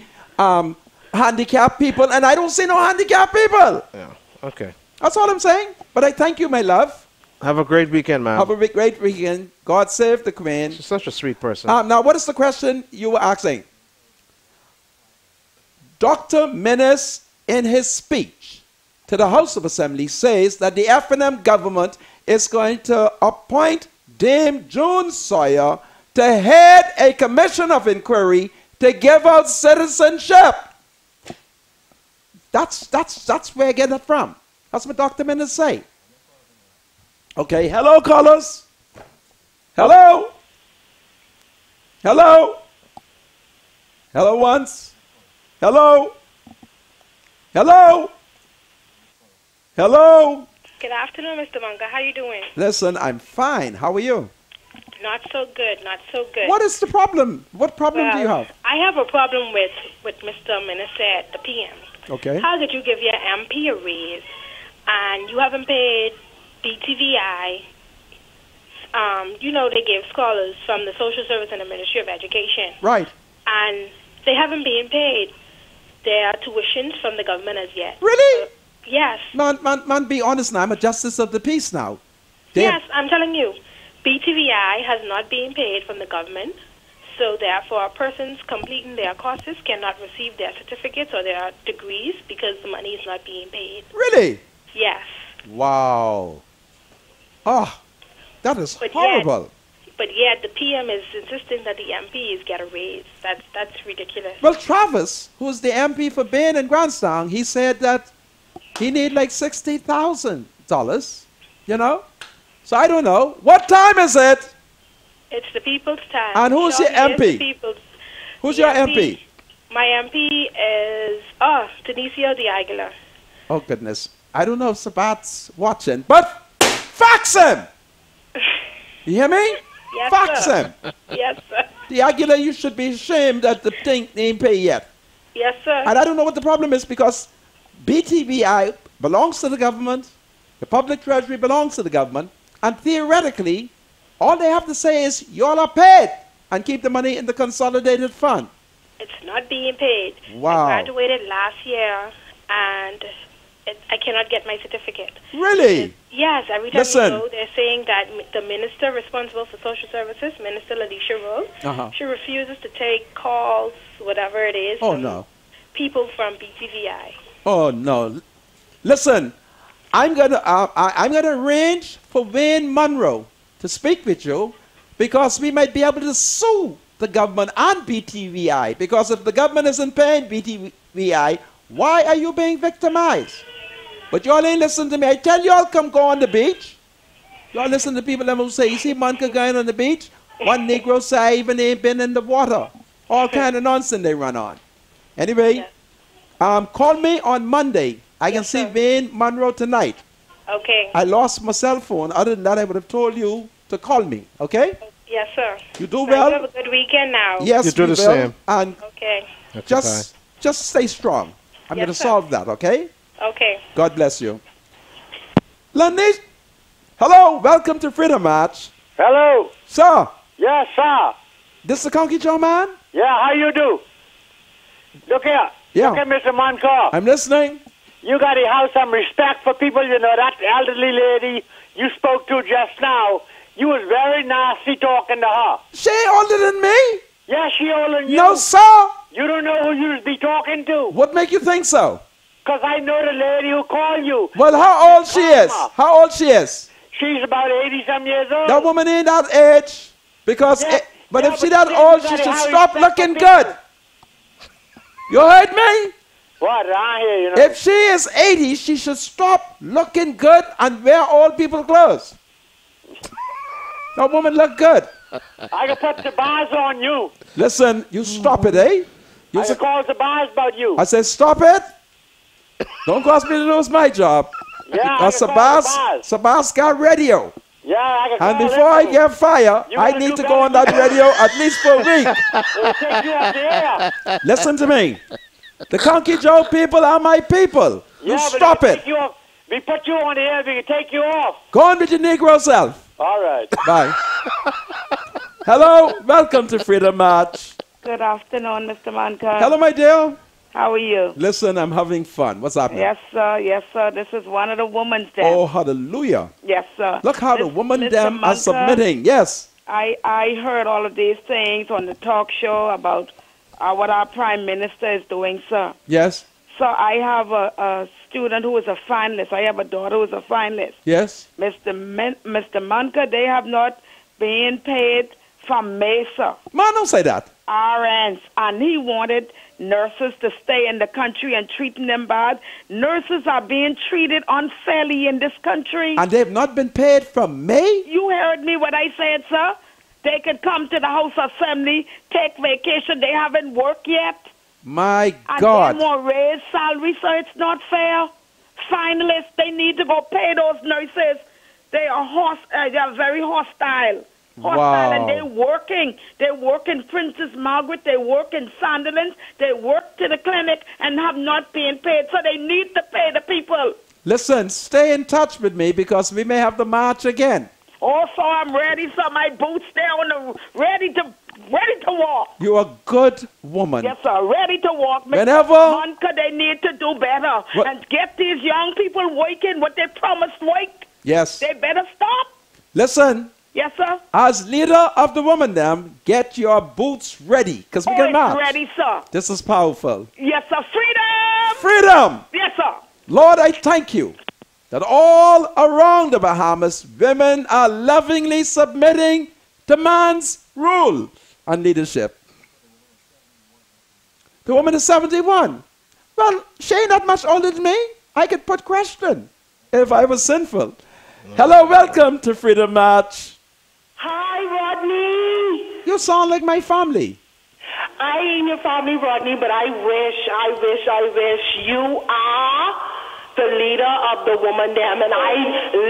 handicapped people, and I don't see no handicapped people. Yeah, okay. That's all I'm saying. But I thank you, my love. Have a great weekend, ma'am. Have a great weekend. God save the Queen. She's such a sweet person. Now, what is the question you were asking? Dr. Minnis, in his speech to the House of Assembly, says that the FNM government is going to appoint Dame June Sawyer to head a commission of inquiry to give out citizenship. That's where I get it from. That's what Dr. Minnis say. Okay, hello, callers. Hello. Hello. Hello once. Hello. Hello. Hello. Good afternoon, Mr. Munga. How you doing? Listen, I'm fine. How are you? Not so good, not so good. What is the problem? What problem do you have? I have a problem with Mr. Minister, the PM. Okay. How did you give your MP a raise and you haven't paid BTVI? You know they gave scholars from the Social Service and the Ministry of Education. Right. And they haven't been paid their tuitions from the government as yet. Really? Yes. Man, be honest now. I'm a justice of the peace now. Yes, I'm telling you. BTVI has not been paid from the government, so therefore persons completing their courses cannot receive their certificates or their degrees because the money is not being paid. Really? Yes. Wow. Oh, that is horrible. But yet the PM is insisting that the MPs get a raise. That's ridiculous. Well, Travis, who's the MP for Bain and Grandstone, he said that he need like $60,000, you know? So I don't know. What time is it? It's the people's time. And who's your MP? Who's your MP? My MP is, Tanisio de Aguilar. Oh, goodness. I don't know if Sabat's watching, but fax him! You hear me? Yes, fax sir. him! Yes, sir. The Aguilar, you should be ashamed that the thing ain't paid yet. Yes, sir. And I don't know what the problem is because BTVI belongs to the government, the public treasury belongs to the government, and theoretically, all they have to say is, you all are paid, and keep the money in the consolidated fund. It's not being paid. Wow. I graduated last year, and I cannot get my certificate. Really? Yes, every time Listen. you go, they're saying that the minister responsible for social services, Minister Ladisha Rose, she refuses to take calls, whatever it is, from people from BTVI. Oh, no. Listen, I'm gonna arrange for Wayne Monroe to speak with you because we might be able to sue the government and BTVI because if the government isn't paying BTVI, why are you being victimized? But y'all ain't listen to me. I tell y'all come go on the beach. Y'all listen to people who say, you see Manka going on the beach? One Negro say I even ain't been in the water. All kind of nonsense they run on. Anyway, call me on Monday. I can see Wayne Monroe tonight. Okay. I lost my cell phone. Other than that, I would have told you to call me. Okay? Yes, sir. You do So well. you have a good weekend now. Yes, you do the will. same. And okay. just stay strong. I'm going to solve that, okay? Okay. God bless you. Lanish, hello. Welcome to Freedom March. Hello. Sir. Yes, sir. This the Conky Joe man? Yeah, how you do? Look here. Yeah. Look at Mr. Moncar. I'm listening. You got to have some respect for people. You know, that elderly lady you spoke to just now, You was very nasty talking to her. She ain't older than me. Yeah, she older than you. No, sir. You don't know who you be talking to. What make you think so? Because I know the lady who called you. Well, how old she is? How old she is? She's about 80-some years old. That woman ain't that age. Because, but if she that still, old, you she gotta should have stop respect for looking people. good. You heard me? What? I hear you. Know. If she is 80, she should stop looking good and wear old people clothes. That woman look good. I can put the bars on you. Listen, you stop it, eh? You I can call the bars about you. I said, stop it. Don't cause me to lose my job. Yeah, Because Sabas got radio. Yeah, I can And call before I them. get fired, You I gotta need do to go on that radio at least for a week. It'll take you off the air. Listen to me. The Conky Joe people are my people. You Yeah, but stop if we it. take you off, we put you on the air, we can take you off. Go on with your Negro self. All right. Bye. Hello. Welcome to Freedom March. Good afternoon, Mr. Manka. Hello, my dear. How are you? Listen, I'm having fun. What's happening? Yes, sir. Yes, sir. This is one of the women's them. Oh, hallelujah. Yes, sir. Look how the woman Mr. them are Manka, submitting. Yes. I heard all of these things on the talk show about what our prime minister is doing, sir. Yes. So I have a student who is a finalist. I have a daughter who is a finalist. Yes. Mr. Manka, they have not been paid from Mesa. Man, don't say that. RNs, and he wanted nurses to stay in the country and treating them bad. Nurses are being treated unfairly in this country. And they've not been paid from May? You heard me what I said, sir. They could come to the House Assembly, take vacation. They haven't worked yet. My And God. they want raised salary, so it's not fair. Finalists, they need to go pay those nurses. They are they are very hostile. Hostile, and they're working. They work in Princess Margaret. They work in Sunderland. They work to the clinic and have not been paid. So they need to pay the people. Listen, stay in touch with me because we may have the march again. Also, I'm ready. So my boots down, ready to walk. You're a good woman. Yes, sir. Ready to walk. Whenever- Monica, they need to do better and get these young people working what they promised work. Yes. They better stop. Listen. Yes, sir. As leader of the woman them, get your boots ready because we can it's march. ready, sir. This is powerful. Yes, sir. Freedom. Freedom. Yes, sir. Lord, I thank you that all around the Bahamas, women are lovingly submitting to man's rule and leadership. The woman is 71. Well, she ain't that much older than me. I could put question if I was sinful. Hello, welcome to Freedom March. Hi, Rodney. You sound like my family. I ain't your family, Rodney, but I wish you are the leader of the woman dam, and I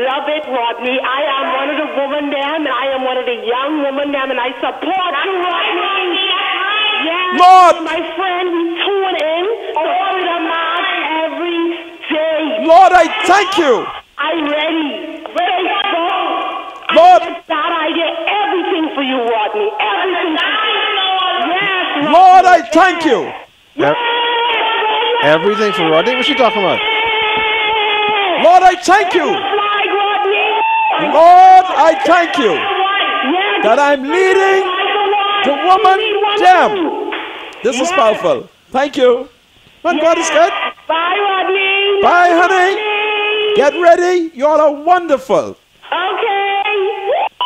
love it, Rodney. I am one of the woman dam, and I am one of the young woman dam, and I support you, Rodney. Yes, Lord. my friend, we tune in to Freedom March every day. Lord, I thank you. I'm ready. Lord. I did everything for you, Rodney. Everything for you. Yes, Rodney. Lord, I thank you. Everything for Rodney? What's she talking about? Lord, I thank you. Lord, I thank you that I'm leading the woman jam. This is powerful. Thank you. Man, God is good. Bye, Rodney. Bye, honey. Get ready. You all are wonderful. Okay.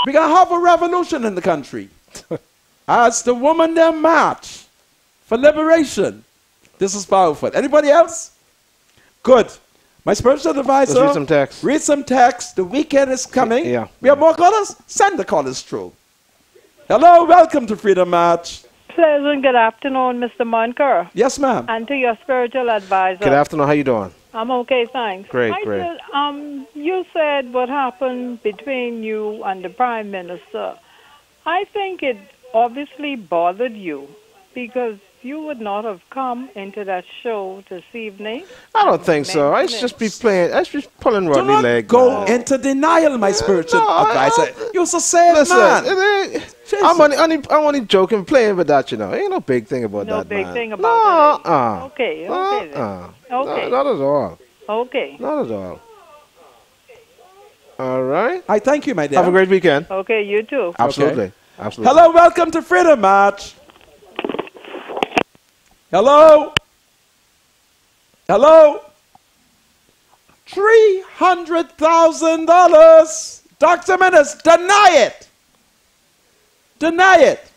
We're going to have a revolution in the country. As the woman them march for liberation. This is powerful. Anybody else? Good. My spiritual advisor. Let's read some text. Read some text. The weekend is coming. Yeah. We have more callers? Send the callers through. Hello, welcome to Freedom March. Pleasant good afternoon, Mr. Monker. Yes, ma'am. And to your spiritual advisor. Good afternoon. How you doing? I'm okay, thanks. Great, I great. Said, you said what happened between you and the Prime Minister. I think it obviously bothered you because you would not have come into that show this evening. I don't think so. I should just be playing. I should be pulling Do Rodney not leg. go into denial, my spiritual advisor. You're so sad, Listen, man. I'm only joking, playing with that, you know. Ain't no big thing about No that, big man. thing about it. Okay, okay then. Okay. Not at all. Okay. Not at all. All right. I thank you, my dear. Have a great weekend. Okay, you too. Absolutely. Okay. Absolutely. Hello, welcome to Freedom March. Hello? Hello? $300,000. Dr. Minnis, deny it. Deny it.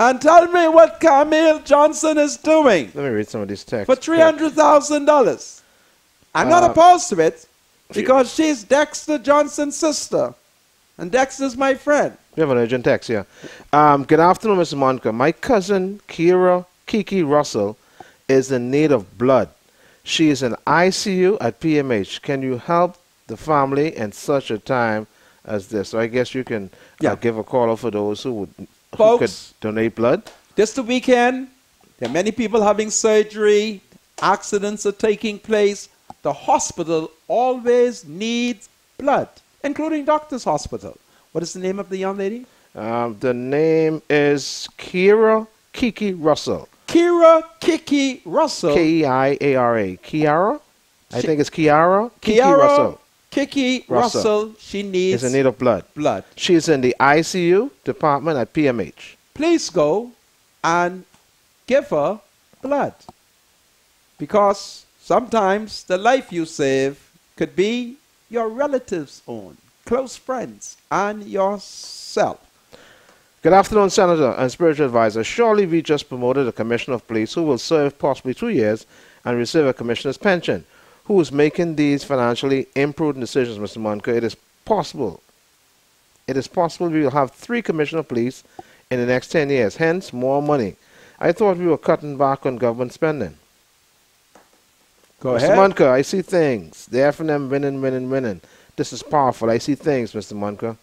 And tell me what Camille Johnson is doing. Let me read some of these texts. For $300,000. I'm not opposed to it because she's Dexter Johnson's sister. And Dexter's my friend. We have an urgent text here. Good afternoon, Mr. Monica. My cousin, Kiki Russell, is in need of blood. She is in ICU at PMH. Can you help the family in such a time as this? So I guess you can give a call out for those who could donate blood. This the weekend. There are many people having surgery. Accidents are taking place. The hospital always needs blood, including Doctor's Hospital. What is the name of the young lady? The name is Kiki Russell. Kiki Russell. K-E-I-A-R-A. Kiara? I think it's Kiara. Kiki Russell. Kiki Russell. She needs... is in need of blood. She's in the ICU department at PMH. Please go and give her blood. Because sometimes the life you save could be your relatives' own, close friends, and yourself. Good afternoon, Senator and Spiritual Advisor. Surely we just promoted a commissioner of police who will serve possibly 2 years and receive a commissioner's pension. Who is making these financially imprudent decisions, Mr. Monica? It is possible. It is possible we will have 3 commissioners of police in the next 10 years, hence more money. I thought we were cutting back on government spending. Go Mr. ahead. Monica, I see things. The F&M winning. This is powerful. I see things, Mr. Monica.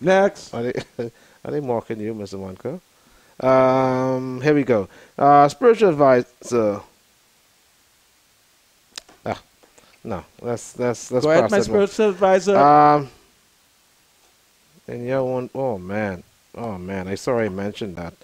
Next. Are they mocking you, Mr. Monica? Here we go. Spiritual advisor. No, let's go ahead, my spiritual advisor. And you want? Oh man, I sorry I mentioned that.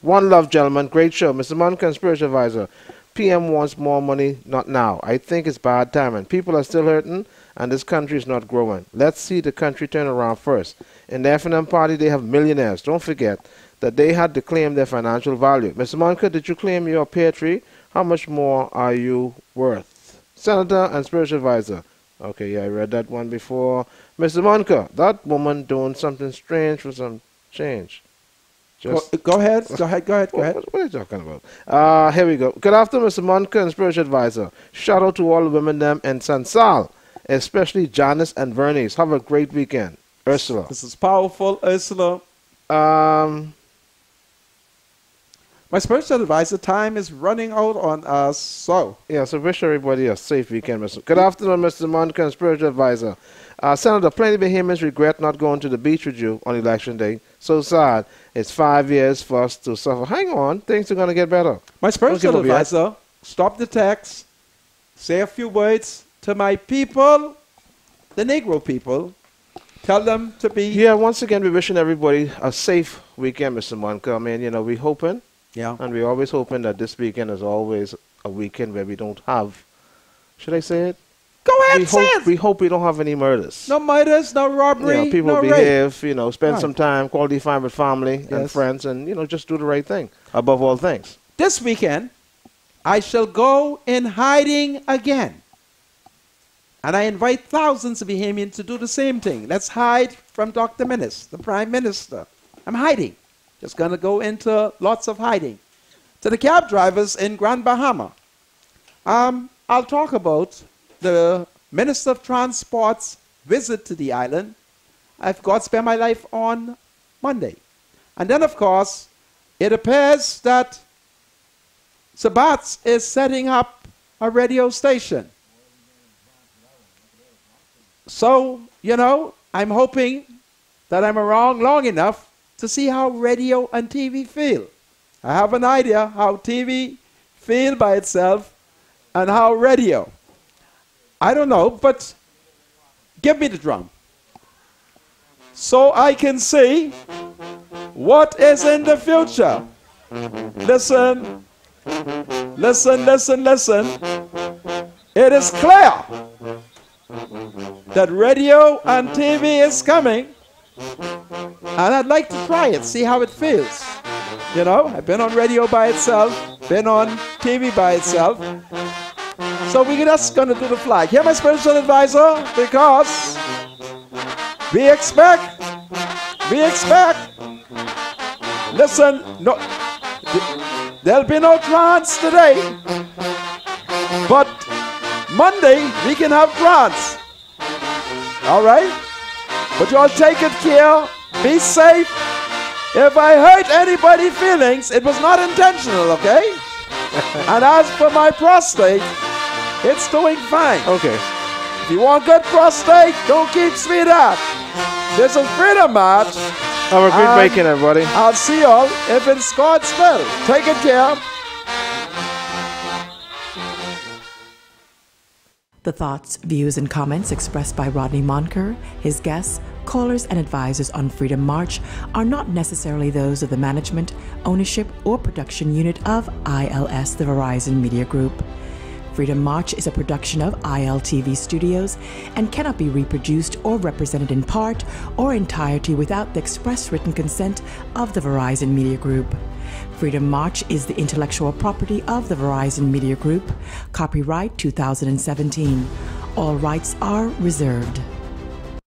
One love, gentlemen. Great show, Mr. Monica and spiritual advisor. PM wants more money, not now. I think it's bad timing. People are still hurting, and this country is not growing. Let's see the country turn around first. In the F&M party, they have millionaires. Don't forget that they had to claim their financial value. Mr. Monica, did you claim your pear tree? How much more are you worth? Senator and spiritual advisor. Okay, yeah, I read that one before. Mr. Monica, that woman doing something strange for some change. Go ahead. What are you talking about? Here we go. Good afternoon, Mr. Monica and spiritual advisor. Shout out to all the women them in Sansal, especially Janice and Vernice. Have a great weekend. Ursula. This is powerful, Ursula. My spiritual advisor time is running out on us, so. Yeah, so wish everybody a safe weekend, Mr. Good afternoon, Mr. Monica and spiritual advisor. Senator, plenty of Bahamians regret not going to the beach with you on election day. So sad. It's 5 years for us to suffer. Hang on, things are going to get better. My spiritual advisor, stop the text, say a few words to my people, the Negro people. Tell them to be... Yeah, once again, we're wishing everybody a safe weekend, Mr. Monica. I mean, you know, we're hoping. Yeah. And we're always hoping that this weekend is always a weekend where we don't have... Should I say it? Go ahead, say it. We hope we don't have any murders. No murders, no robbery, you know, people no behave, rape. You know, spend some time, quality time with family and friends, and, you know, just do the right thing, above all things. This weekend, I shall go in hiding again. And I invite thousands of Bahamians to do the same thing. Let's hide from Dr. Minnis, the Prime Minister. I'm hiding. Just going to go into lots of hiding. To the cab drivers in Grand Bahama, I'll talk about the Minister of Transport's visit to the island. I've got to spend my life on Monday. And then, of course, it appears that Sabat's is setting up a radio station. So, you know, I'm hoping that I'm around long enough to see how radio and TV feel. I have an idea how TV feel by itself and how radio. I don't know, but give me the drum so I can see what is in the future. Listen, listen, listen, listen. It is clear that radio and TV is coming, and I'd like to try it, see how it feels. You know, I've been on radio by itself, been on TV by itself. So we're just going to do the flag. Here, my spiritual advisor, because we expect, listen, no, there'll be no trance today, but Monday we can have trance. All right? But you all take it care, be safe. If I hurt anybody's feelings, it was not intentional, okay? And as for my prostate, it's doing fine. Okay. If you want good prostate, don't keep sweetheart. There's a freedom march. Have a great weekend, everybody. I'll see y'all if it's God's will. Take it care. The thoughts, views, and comments expressed by Rodney Monker, his guests, callers, and advisors on Freedom March are not necessarily those of the management, ownership, or production unit of ILS, the Verizon Media Group. Freedom March is a production of ILTV Studios and cannot be reproduced or represented in part or entirety without the express written consent of the Verizon Media Group. Freedom March is the intellectual property of the Verizon Media Group. Copyright 2017. All rights are reserved.